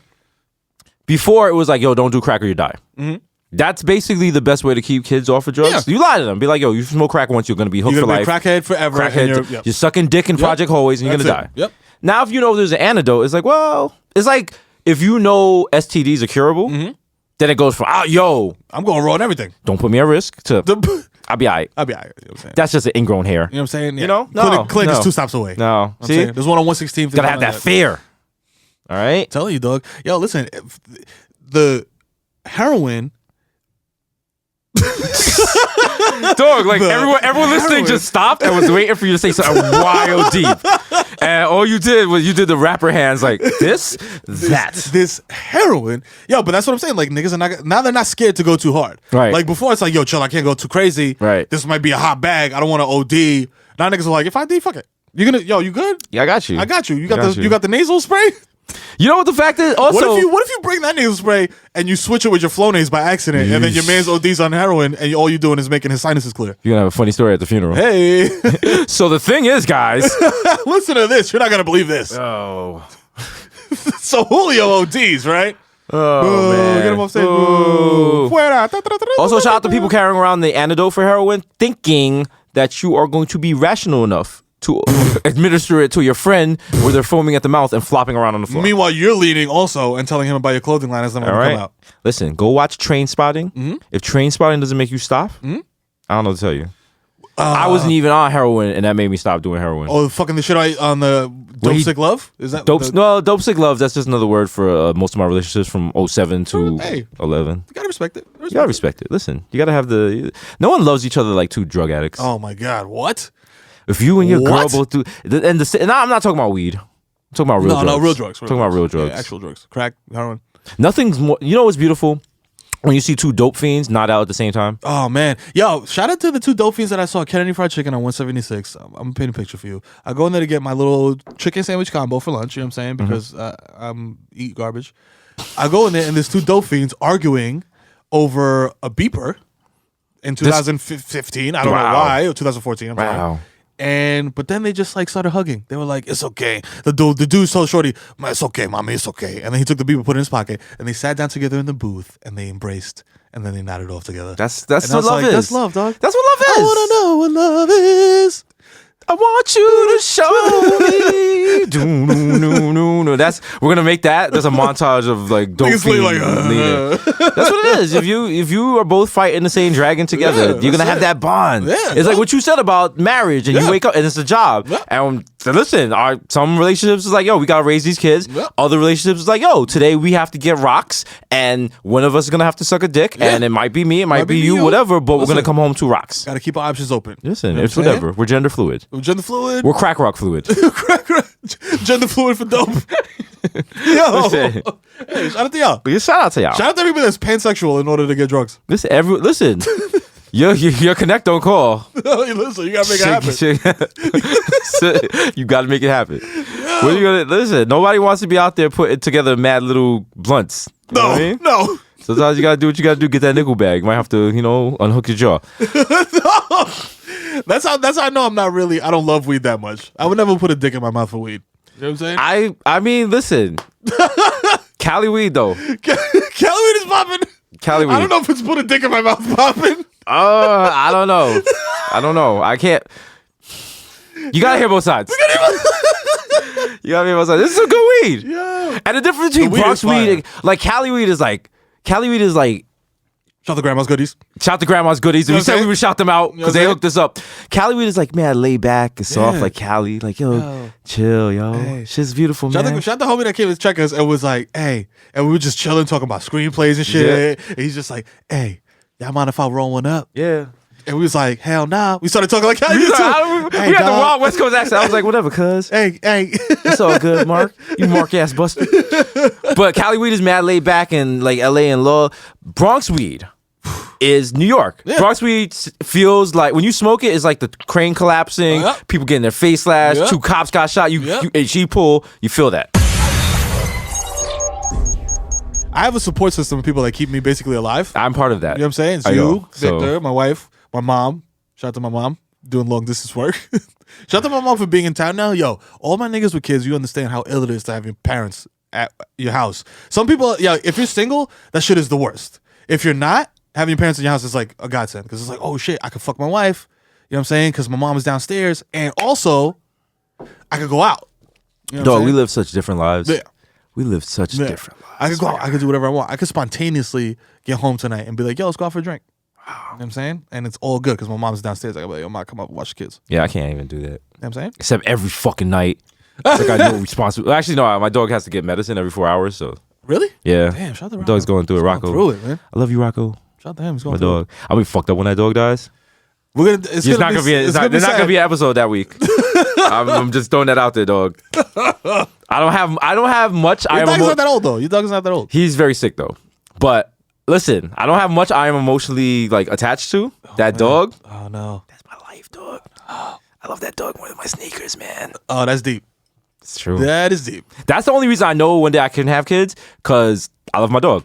Before it was like, yo, don't do crack or you die. Mm-hmm. That's basically the best way to keep kids off of drugs. Yeah. You lie to them. Be like, yo, you smoke crack once, you're going to be hooked You're for gonna be a life. crackhead forever. and Crackhead. Yep. You're sucking dick in Project Hallways and you're going to That's die. it. Yep. Now, if you know there's an antidote, it's like, well, it's like if you know STDs are curable, then it goes from, yo, I'm going raw and everything. don't put me at risk to, I'll be all right. I'll be alright. You know what I'm saying? That's just an ingrown hair. You know what I'm saying? Yeah. You know? No, Clinic no. is 2 stops away. No. You know what I'm See? saying? There's one on 116th. Gotta have that fear. All right? Tell you, dog. Yo, listen. The heroin. Dog, like everyone listening heroin. just stopped and was waiting for you to say something wild deep. And all you did was you did the rapper hands like this, that. This heroin. Yo, but that's what I'm saying. Like, niggas are not, now they're not scared to go too hard. Right. Like, before it's like, yo, chill, I can't go too crazy. Right. This might be a hot bag. I don't want to OD. Now niggas are like, if I D, fuck it. You good? Yeah, I got you. I got you. You got Got the you. you got the nasal spray? You know what the fact is? Also, What if you bring that nasal spray and you switch it with your Flonase by accident, and then your man's ODs on heroin, and all you're doing is making his sinuses clear? you're gonna have a funny story at the funeral. Hey, So the thing is, guys. listen to this. You're not gonna believe this. Oh. So Julio ODs, right? Oh man. Get him off stage. Boo. Fuera. Also, shout out to people carrying around the antidote for heroin, thinking that you are going to be rational enough to administer it to your friend where they're foaming at the mouth and flopping around on the floor. Meanwhile, you're leading also and telling him about your clothing line as never All gonna right. come out. Listen, go watch Train Spotting. If Train Spotting doesn't make you stop, I don't know what to tell you. I wasn't even on heroin, and that made me stop doing heroin. Oh, fucking the shit on the Dope Sick Love? Is that Dope, the- no, Dope Sick Love. That's just another word for most of my relationships from 07 to Hey. 11. You gotta respect it. You gotta respect it. Listen, you gotta have the. No one loves each other like two drug addicts. Oh my god, what? If you and your girl What? both do, and I'm not talking about weed. I'm talking about real drugs. No, real drugs. Talking about real drugs. Yeah, actual drugs. Crack, heroin. Nothing's more. You know what's beautiful? When you see two dope fiends not out at the same time. Oh man, yo! Shout out to the 2 dope fiends that I saw at Kennedy Fried Chicken on 176. I'm gonna paint a picture for you. I go in there to get my little chicken sandwich combo for lunch. You know what I'm saying? Because I'm eat garbage. I go in there and there's 2 dope fiends arguing over a beeper in 2015. I don't know Wow. why, or 2014. I'm sorry. Wow. But then they just like started hugging. They were like, "It's okay." The dude told Shorty, "It's okay, mommy, it's okay." And then he took the beeper, put it in his pocket, and they sat down together in the booth and they embraced, and then they nodded off together. That's And I what was love like, is. That's love, dog. That's what love is. I wanna know what love is. I want you to show me. Do, no, no, no, no. We're gonna make that. There's a montage of like dope Niggas play fiend like, leading. That's what it is. If you are both fighting the same dragon together, Yeah, you're gonna that's have it. that bond. Yeah, it's like dog. what you said about marriage, and you Yeah. wake up and it's a job. Yeah. And listen, some relationships is like, yo, we gotta raise these kids. Yeah. Other relationships is like, yo, today we have to get rocks, and one of us is gonna have to suck a dick, Yeah. and it might be me, it might be you, whatever. But we're gonna Listen. come home to rocks. Gotta keep our options open. Listen, You know it's what I'm saying? whatever. We're gender fluid. Gender fluid. We're crack rock fluid. Gender fluid for dope. Yo. Listen. Hey, shout out to y'all. But shout out to y'all. Shout out to everybody that's pansexual in order to get drugs. Listen. Your connect don't call. Listen, you gotta make it happen. You got to make it happen. What are you gonna listen? Nobody wants to be out there putting together mad little blunts. You know what I mean? No. Sometimes you gotta do what you gotta do. Get that nickel bag. You might have to, unhook your jaw. That's how I know I'm not really. I don't love weed that much. I would never put a dick in my mouth for weed. You know what I'm saying? I mean, listen. Cali weed though. Cali weed is popping. Cali weed. I don't know if it's put a dick in my mouth popping. I don't know. I can't. You gotta hear both sides. You gotta hear both sides. This is some good weed. Yeah. And the difference between The weed Bronx is fire. weed, like Cali weed is like Shout the grandma's goodies. shout to grandma's goodies. You know We what said I'm we saying? would shout them out You know because what they I'm hooked us up. Cali weed is like, man, lay back and soft Yeah. like Cali. Like, yo, chill, yo. Hey. Shit's beautiful, man. Shout the homie that came to check us and was like, hey, and we were just chilling, talking about screenplays and shit. And he's just like, hey, y'all mind if I roll one up? Yeah. And we was like, hell nah. We started talking like, how We you had too? the wild West Coast accent. I was like, whatever, cuz. Hey. It's all good, Mark. You Mark ass buster. But Cali weed is mad laid back in like LA and law. Bronx weed is New York. Yeah. Bronx weed feels like when you smoke it, it's like the crane collapsing, Yep. people getting their face slashed, Yep. 2 cops got shot. Yep. You G pull, you feel that. I have a support system of people that keep me basically alive. I'm part of that. You know what I'm saying? It's I you, know. So- Victor, my wife, my mom. Shout out to my mom doing long distance work. Shout out to my mom for being in town now. Yo, all my niggas with kids, you understand how ill it is to have your parents at your house. Some people, yeah, if you're single, that shit is the worst. If you're not, having your parents in your house is like a godsend because it's like, oh shit, I could fuck my wife. You know what I'm saying? Because my mom is downstairs, and also I could go out. You know what I'm Dog, we saying? live such different lives. Yeah. We live such Yeah. different lives. I could go out. I could do whatever I want. I could spontaneously get home tonight and be like, yo, let's go out for a drink. You know what I'm saying? And it's all good because my mom's downstairs. I can be like, yo, mom, come up and watch the kids. Yeah, I can't even do that. You know what I'm saying? Except every fucking night. It's like I know responsible. Actually, no, my dog has to get medicine every 4 hours, so Really? yeah. Damn, shout out to My Rocco. dog's going through it, He's Rocco. through it, man. I love you, Rocco. Shout out to him. He's My going through dog. I'll be fucked up when that dog dies. it. We're gonna. It's There's not gonna be. There's not gonna be an episode that week. I'm just throwing that out there, dog. I don't have much. Your dog's not that old though. Your dog's not that old. He's very sick though. But listen, I don't have much I am emotionally like attached to. That dog. Oh no. That's my life, dog. I love that dog more than my sneakers, man. Oh, that's deep. It's true. That is deep. That's the only reason I know one day I can have kids, because I love my dog.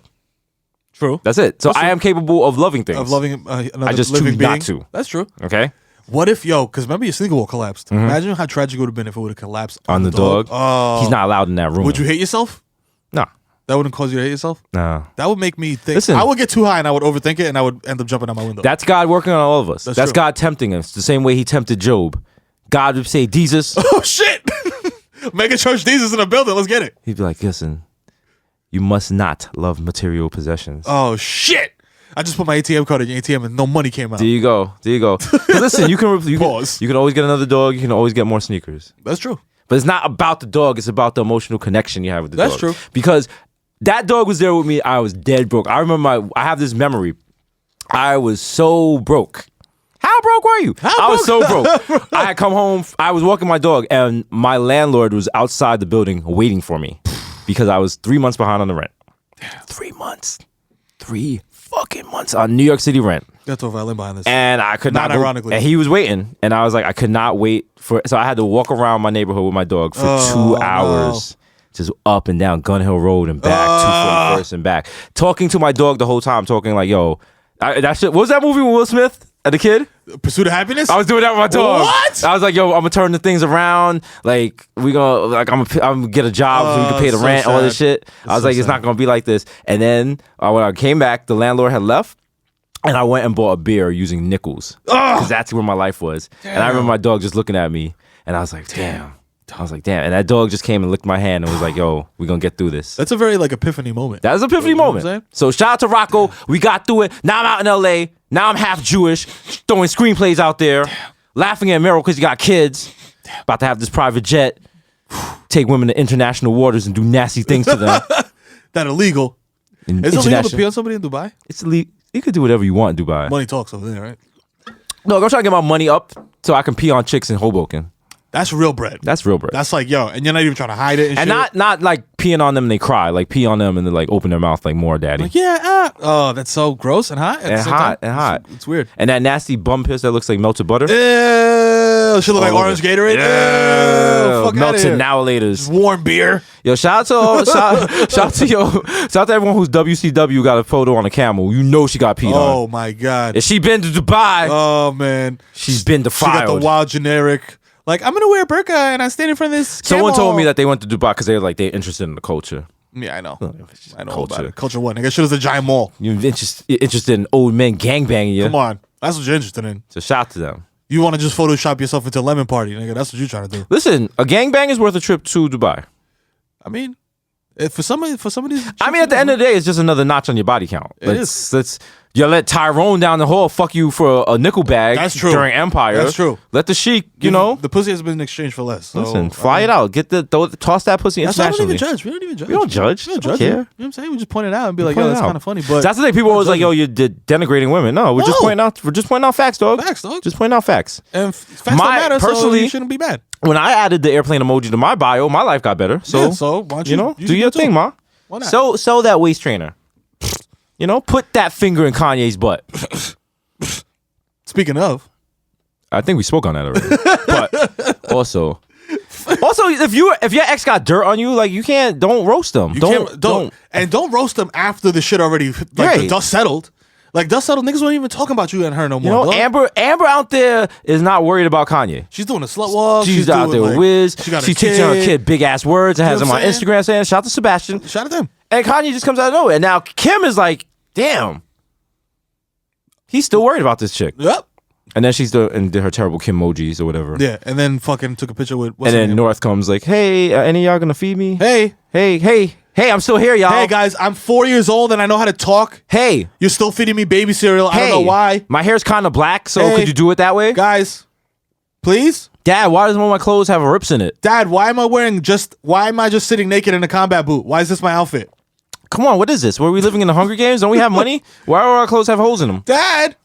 True. That's it. So I am capable of loving things. Of loving another I just living choose being. not to. That's true. Okay. What if, yo? Because remember your sneaker wall collapsed. Imagine how tragic it would have been if it would have collapsed On the dog. Oh, He's not allowed in that room. Would you hate yourself? No. That wouldn't cause you to hate yourself. No. That would make me think. Listen. I would get too high and I would overthink it and I would end up jumping out my window. That's God working on all of us. That's That's true. God tempting us the same way he tempted Job. God would say, Desus. Oh shit! Mega Church Jesus in the building. Let's get it. He'd be like, listen, you must not love material possessions. Oh shit! I just put my ATM card in your ATM and no money came out. There you go. There you go. 'Cause listen, you can Pause. you can always get another dog. You can always get more sneakers. That's true. But it's not about the dog. It's about the emotional connection you have with the That's dog. true. Because that dog was there with me. I was dead broke. I remember I have this memory. I was so broke. How broke were you? I was so broke. I had come home. I was walking my dog, and my landlord was outside the building waiting for me because I was 3 months behind on the rent. 3 months. 3 fucking months on New York City rent. That's a violin behind this. And I could not Not go- ironically. And he was waiting. And I was like, I could not wait for. So I had to walk around my neighborhood with my dog for 2 hours. Just up and down Gun Hill Road and back, 241st and back. Talking to my dog the whole time, talking like, yo, that shit. What was that movie with Will Smith and the kid? Pursuit of Happiness. I was doing that with my dog. What? I was like, yo, I'm gonna turn the things around. Like, I'm gonna get a job so we can pay the so rent, all this sad. shit. I was so like, it's sad. not gonna be like this. And then when I came back, the landlord had left. And I went and bought a beer using nickels. Because that's where my life was. And I remember my dog just looking at me. And I was like, damn. I was like, damn. And that dog just came and licked my hand and was like, yo, we're going to get through this. That's a very like epiphany moment. That was an epiphany You know what I'm moment. saying? So shout out to Rocco. We got through it. Now I'm out in LA. Now I'm half Jewish. Throwing screenplays out there. Laughing at Mero because you got kids. About to have this private jet. Take women to international waters and do nasty things to them. That illegal. In Is it illegal to international- pee on somebody in Dubai? It's illegal. You can do whatever you want in Dubai. Money talks over there, right? Look, I'm trying to get my money up so I can pee on chicks in Hoboken. That's real bread. That's real, bro. That's like, yo, and you're not even trying to hide it and And shit. not like peeing on them and they cry. Like pee on them and they like open their mouth like more, daddy. Like, yeah, oh, that's so gross and hot. At the And same hot, time. and hot. It's weird. And that nasty bum piss that looks like melted butter. Ew, should look like All over orange it. Gatorade. Yeah. Ew, fuck outta here. Melted nowalators. Warm beer. Yo, shout out to everyone who's WCW got a photo on a camel. You know she got peed Oh on. my god. If she been to Dubai, Oh man. she's been She got defiled. the wild generic. Like, I'm gonna wear a burqa and I stand in front of this. Someone camel. told me that they went to Dubai because they're interested in the culture. Yeah, I know. I know all about Culture. it. Culture one. Nigga, shit is a giant mall. You're interested in old men gangbanging you. Come on. That's what you're interested in. So shout out to them. You want to just Photoshop yourself into a lemon party, nigga. That's what you're trying to do. Listen, a gangbang is worth a trip to Dubai. I mean, For some of these, I mean, at the end of the day, it's just another notch on your body count. Let's you let Tyrone down the hall fuck you for a nickel bag. That's true. During Empire. That's true. Let the Sheik, you know, the pussy has been in exchange for less. So, listen, fly it out. Get toss that pussy internationally. We don't even judge. We don't judge. We don't Don't judge. care. You know what I'm saying? We just point it out and be like, yo, that's kind of funny. But that's the thing. People always like, yo, you're denigrating women. No, we're just pointing out. We're just pointing out facts, dog. Facts, dog. Just pointing out facts. And facts don't matter. Personally, so you shouldn't be mad. When I added the airplane emoji to my bio, my life got better. So, why don't you know, do your thing, ma. Why not? Sell that waist trainer. You know, put that finger in Kanye's butt. Speaking of, I think we spoke on that already. But also, if your ex got dirt on you, like don't roast them. Don't roast them after the shit already the dust settled. Like dust settled, niggas weren't even talking about you and her no more. You know, Amber out there is not worried about Kanye. She's doing a slut walk. She's out there with Wiz. She teaching her kid big ass words and has them on Instagram saying, "Shout out to Sebastian." Shout out to him. And Kanye just comes out of nowhere. And now Kim is like, damn. He's still worried about this chick. Yep. And then did her terrible Kim emojis or whatever. Yeah, and then fucking took a picture with. And then North comes like, hey, any of y'all gonna feed me? Hey, I'm still here, y'all. Hey guys, I'm 4 years old and I know how to talk. Hey, you're still feeding me baby cereal. I don't know why. My hair's kind of black, so could you do it that way? Guys, please. Dad, why does one of my clothes have rips in it? Dad, why am I just sitting naked in a combat boot? Why is this my outfit? Come on, what is this? Were we living in the Hunger Games? Don't we have money? Why do our clothes have holes in them? Dad!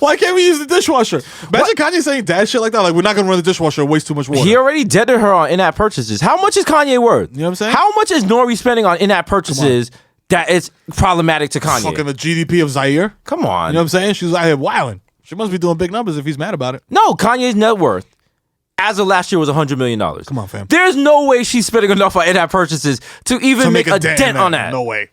Why can't we use the dishwasher? Imagine Kanye saying dad shit like that. Like, we're not going to run the dishwasher and waste too much water. He already deaded her on in-app purchases. How much is Kanye worth? You know what I'm saying? How much is Nori spending on in-app purchases that it's problematic to Kanye? Fucking the GDP of Zaire. Come on. You know what I'm saying? She's out here wilding. She must be doing big numbers if he's mad about it. No, Kanye's net worth as of last year was $100 million. Come on, fam. There's no way she's spending enough on in-app purchases to even make a dent on that. No way.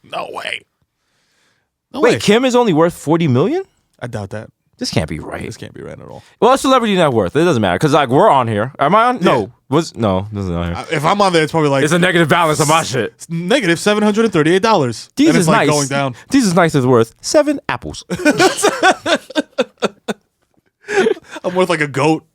Wait, Kim is only worth $40 million? I doubt that. This can't be right. This can't be right at all. Well, it's celebrity net worth. It doesn't matter because like we're on here. Am I on? Yeah. No. This is not here. If I'm on there, it's probably like It's a negative balance on my shit. it's negative $738. These and is it's like nice. going down. These is nice is worth 7 apples. I'm worth like a goat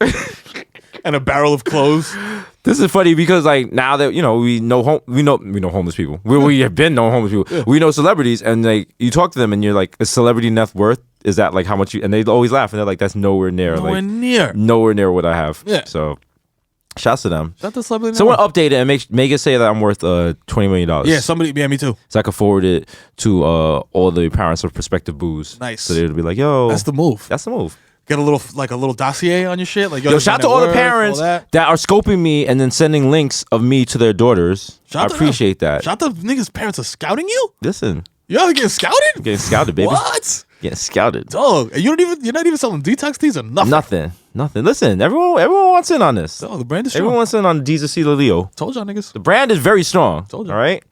and a barrel of clothes. This is funny because like now that we know homeless people. We have been knowing homeless people. Yeah. We know celebrities and like you talk to them and you're like, is celebrity net worth? Is that like how much you? And they always laugh and they're like, that's nowhere near. Nowhere near what I have. Yeah. So, shouts to them. That's the celebrity. Someone update it and make it say that I'm worth $20 million. Yeah, somebody. Yeah, me too. So I could forward it to all the parents of prospective boos. Nice. So they'd be like, yo, that's the move. That's the move. Get a little dossier on your shit. Like, yo shout out to all the parents that are scoping me and then sending links of me to their daughters. I appreciate that. Shout out to niggas' parents are scouting you. Listen, y'all getting scouted? Getting scouted, baby. What? Getting scouted. Dog, you're not even selling detox teas or nothing. Nothing. Listen, everyone wants in on this. Oh, the brand is strong. Everyone wants in on Desus Leo. Told y'all niggas. The brand is very strong. Told you. All right.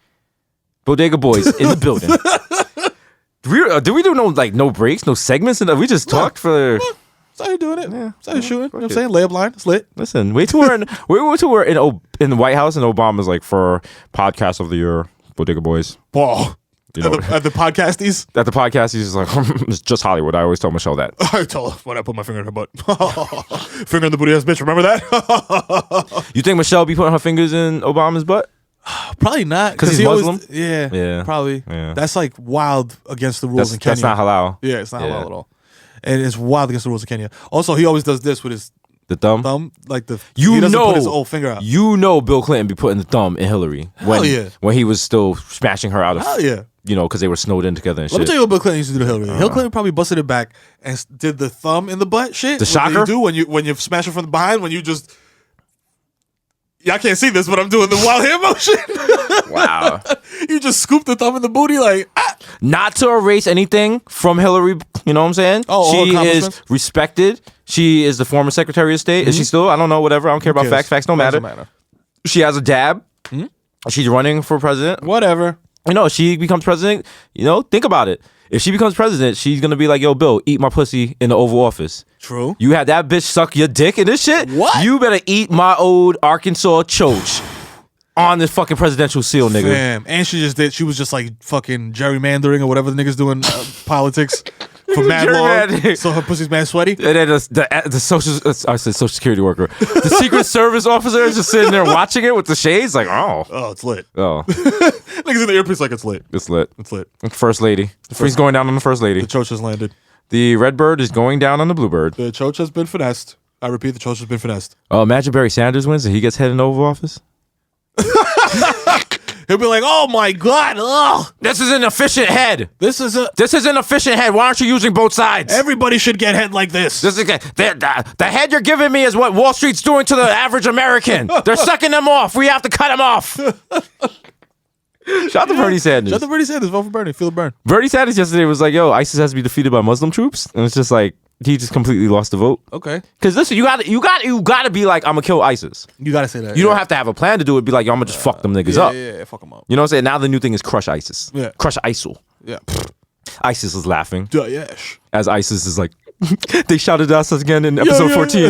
Bodega Boys in the building. Did we do no breaks, no segments? We just talked for. That's how you're doing it. Yeah. That's how you're shooting. You know what I'm saying? Layup line. It's lit. Listen, wait till we're in the White House and Obama's like for podcast of the year, Bodega Boys. Ball. At the podcasties? At the podcast, he's just like, it's just Hollywood. I always tell Michelle that. I told her when I put my finger in her butt. Finger in the booty ass bitch. Remember that? You think Michelle be putting her fingers in Obama's butt? Probably not. Because he's Muslim? Yeah. Probably. Yeah. That's like wild against the rules in Kenya. That's not halal. Yeah, it's not halal at all. And it's wild against the rules of Kenya. Also, he always does this with his thumb, like he doesn't put his old finger out. You know, Bill Clinton be putting the thumb in Hillary when he was still smashing her out of. Hell yeah. Because they were snowed in together and shit. Let me tell you what Bill Clinton used to do to Hillary. Bill Clinton probably busted it back and did the thumb in the butt shit. The shocker? You do when you smash it from the behind, when you just. Y'all can't see this, but I'm doing the wild hair motion. Wow. You just scoop the thumb in the booty like. Ah. Not to erase anything from Hillary, you know what I'm saying? Oh, she is respected. She is the former Secretary of State. Mm-hmm. Is she still? I don't know, whatever. I don't care about facts. Facts don't matter. She has a dab. Mm-hmm. She's running for president. Whatever. She becomes president. Think about it. If she becomes president, she's going to be like, yo, Bill, eat my pussy in the Oval Office. True. You had that bitch suck your dick in this shit? What? You better eat my old Arkansas choach on this fucking presidential seal, nigga. Damn. And she was just like fucking gerrymandering or whatever the niggas doing politics. for mad long, Gerrymandering. so her pussy's mad sweaty. And then the social security worker, the Secret Service officer is just sitting there watching it with the shades, like, oh, it's lit. oh, Niggas in the earpiece like it's lit. it's lit. It's lit. First lady, he's going down on the first lady. The choach has landed. The Redbird is going down on the Bluebird. The choach has been finessed. I repeat, the choach has been finessed. Oh, imagine Barry Sanders wins and he gets head in the Oval Office. He'll be like, oh my God, ugh. This is an efficient head. This is an efficient head. Why aren't you using both sides? everybody should get head like this. This is the head you're giving me is what Wall Street's doing to the average American. They're sucking them off. We have to cut them off. Shout out to Bernie Sanders. Shout out to Bernie Sanders. Vote for Bernie. Feel the burn. Bernie Sanders yesterday was like, yo, ISIS has to be defeated by Muslim troops. And it's just like, he just completely lost the vote. Okay. Because listen, you gotta be like, I'm gonna kill ISIS. You gotta say that. You don't have to have a plan to do it. Be like, yo, I'm gonna just fuck them niggas up. Yeah, fuck them up. You know what I'm saying? Now the new thing is crush ISIS. Yeah. Crush ISIL. Yeah. ISIS is laughing. Yes. As ISIS is like, they shouted at us again in episode 14.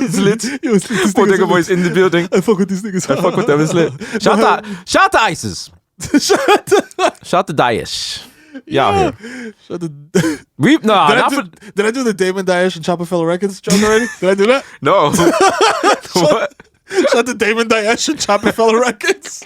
It's lit. Bodega Boys in the building. I fuck with these niggas. I fuck with them. It's lit. Shout out to ISIS. Shout out to Daesh. Y'all here. Shout to, Did did I do the Damon Daesh and Chopper Fella Records joke already? Did I do that? No. What? Shout out to Damon Daesh and Chopper Fella Records.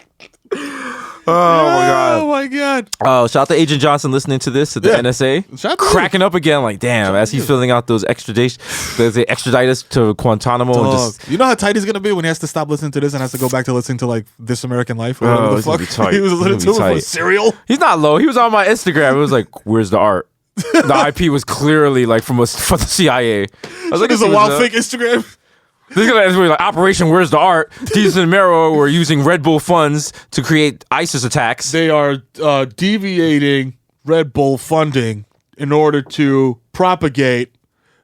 Oh my God. Oh, shout out to Agent Johnson listening to this at the NSA. Shout out to cracking up again, like, damn, as he's filling out those extradition, they extradite us to Guantanamo. And just, you know how tight he's gonna be when he has to stop listening to this and has to go back to listening to like This American Life or Oh, whatever he's the gonna fuck be tight. he was He's listening gonna to be for tight. cereal. he's not low. He was on my Instagram. It was like, where's the art? The IP was clearly like for the CIA. I was like, There's a wild fake Instagram. This is gonna be like Operation Where's the Art? Desus and Mero were using Red Bull funds to create ISIS attacks. They are deviating Red Bull funding in order to propagate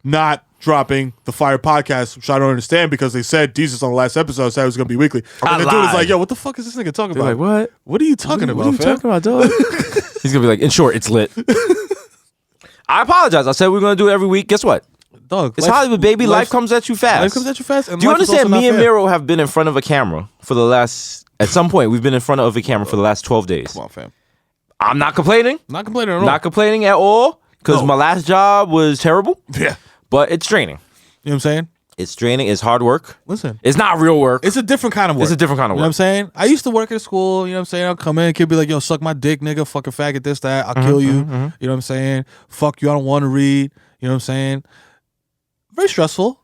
not dropping the Fire podcast, which I don't understand because they said Jesus on the last episode said it was going to be weekly. And the dude is like, yo, what the fuck is this nigga talking They're about? like, what? What are you talking about, What are you fam? talking about, dog? He's gonna be like, in short, it's lit. I apologize. I said we are gonna do it every week. Guess what? Dog, It's Hollywood, baby. Life comes at you fast. Life comes at you fast. And Do you life is understand? also Me not and fair. Mero have been in front of a camera for the last. At some point, we've been in front of a camera for the last 12 days. Come on, fam. I'm not complaining. Not complaining at all. Not complaining at all because No. my last job was terrible. Yeah. But it's draining. You know what I'm saying? It's draining. It's hard work. Listen. It's not real work. It's a different kind of work. It's a different kind of You know what I'm work. saying? I used to work at a school, you know what I'm saying? I'll come in, kid be like, yo, suck my dick, nigga, fucking faggot, this, that, I'll kill you. You know what I'm saying? Fuck you, I don't want to read. You know what I'm saying? Very stressful.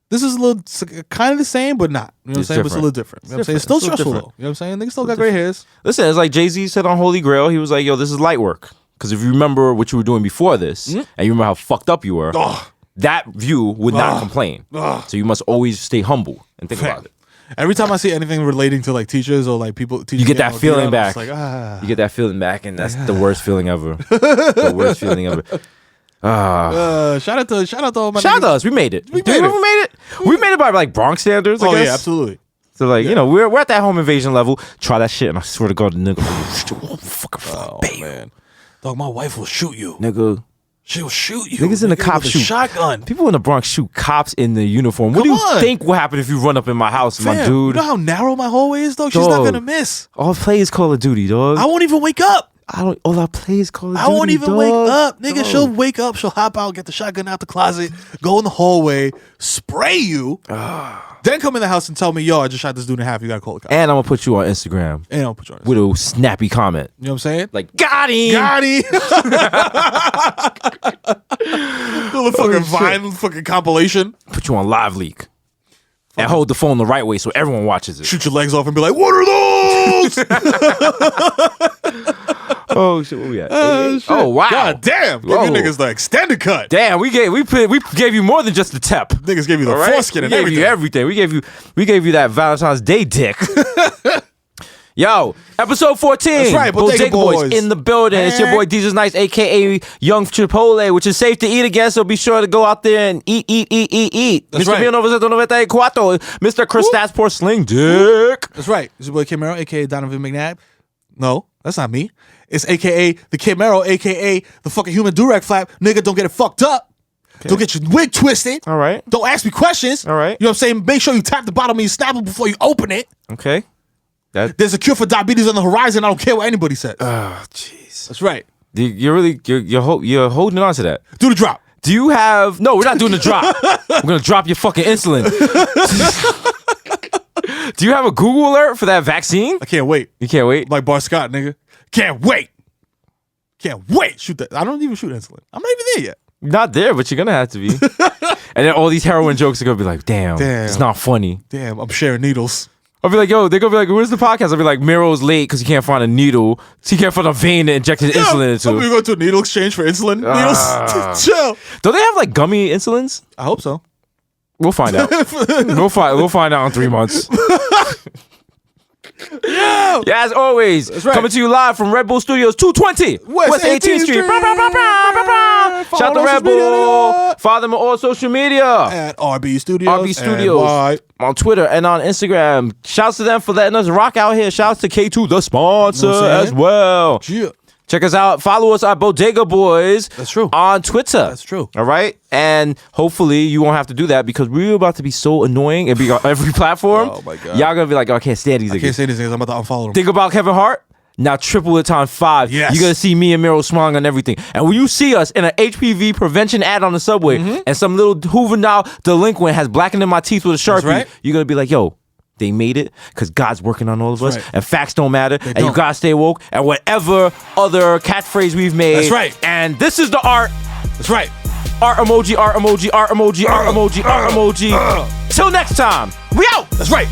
This is a little kind of the same, but not. You know what I'm It's saying? But it's a different. little different. You know what I'm saying? It's still It's a little stressful, different. though. You know what I'm saying? Niggas still got gray hairs. Listen, it's like Jay-Z said on Holy Grail. He was like, yo, this is light work. Because if you remember what you were doing before this, and you remember how fucked up you were, that view would not complain. So you must always stay humble and think about it. Every time I see anything relating to like teachers or like people, You get that feeling back. Like, You get that feeling back, and that's the worst feeling ever. The worst feeling ever. shout out to all my Shout out to niggas. us. We made it. We Do you made know it. We made it. We made it by like Bronx standards, I Oh guess. yeah, absolutely. So like, you know, we're at that home invasion level. Try that shit, and I swear to God, the nigga will fucking bang. Man, dog, my wife will shoot you. Nigga. She'll shoot you. Niggas in the nigga, cop with a shoot. shotgun. People in the Bronx shoot cops in the uniform. What do Come you on. think will happen if you run up in my house, my Fam, dude? You know how narrow my hallway is, though? She's not Dog. gonna miss. All I play is Call of Duty, dog. I won't even wake up. All I play is Call of Duty. I won't even wake dog. up, nigga. Dog. She'll wake up. She'll hop out, get the shotgun out the closet, go in the hallway, spray you, then come in the house and tell me, yo, I just shot this dude in half. You gotta call the cops. And I'm gonna put you on Instagram And I'll put you on. with a snappy comment. You know what I'm saying? Like, got him! Got him. Little fucking Vine fucking compilation. Put you on Live Leak. And hold the phone the right way so everyone watches it. Shoot your legs off and be like, what are those? Oh shit, where we at? Shit. Oh wow. God damn. Give you Whoa. niggas the extended cut. Damn, we gave you more than just the tep. Niggas gave you the All right? foreskin and we everything. gave you everything. We gave you that Valentine's Day dick. Yo, episode 14. That's right, Bodega Boys. in the building. It's your boy Desus Nice, aka Young Chipotle, which is safe to eat again. So be sure to go out there and eat. That's Mr. right. 1994, Mr. Christas Porcelain Dick. That's right. It's your boy Kid Mero, aka Donovan McNabb. No, that's not me. It's aka the Kid Mero, aka the fucking human durag flap. Nigga, don't get it fucked up. Don't get your wig twisted. All right. Don't ask me questions. All right. You know what I'm saying? Make sure you tap the bottom of your Snapple before you open it. Okay. There's a cure for diabetes on the horizon. I don't care what anybody says. Oh, jeez. That's right. You're holding on to that. Do the drop. Do you have? No, we're not doing the drop. We're gonna drop your fucking insulin. Do you have a Google alert for that vaccine? I can't wait. You can't wait. Like Bar Scott, nigga. Can't wait. Can't wait. Shoot that. I don't even shoot insulin. I'm not even there yet. Not there, but you're gonna have to be. And then all these heroin jokes are gonna be like, damn. It's not funny. Damn, I'm sharing needles. I'll be like, yo, they're gonna be like, where's the podcast? I'll be like, Mero's late because he can't find a needle. So he can't find a vein to inject his insulin into. I'm gonna go to a needle exchange for insulin. Needles. Chill. Don't they have like gummy insulins? I hope so. We'll find out. We'll find out in 3 months. Yeah. Yeah, as always, right. coming to you live from Red Bull Studios, 220 West 18th Street. Shout out to Red Bull. Follow them on all social media. At RB Studios. RB Studios. On Twitter and on Instagram. Shouts to them for letting us rock out here. Shouts to K2, the sponsor, as well. Yeah. Check us out. Follow us at Bodega Boys. That's true. On Twitter. That's true. All right? And hopefully you won't have to do that because we're about to be so annoying and be on every platform. Oh, my God. Y'all gonna be like, oh, I can't stand these niggas. I can't say these things. I'm about to unfollow them. Think about Kevin Hart. Now triple it times 5. Yes. You're gonna see me and Mero smiling on everything. And when you see us in an HPV prevention ad on the subway and some little juvenile delinquent has blackened in my teeth with a Sharpie, right. you're gonna be like, yo, they made it because God's working on all of us, right. and facts don't matter, and you don't. gotta stay woke, and whatever other catchphrase we've made. That's right. And this is the art. That's right. Art emoji, art emoji, art emoji, art emoji, art emoji. Till next time, we out. That's right.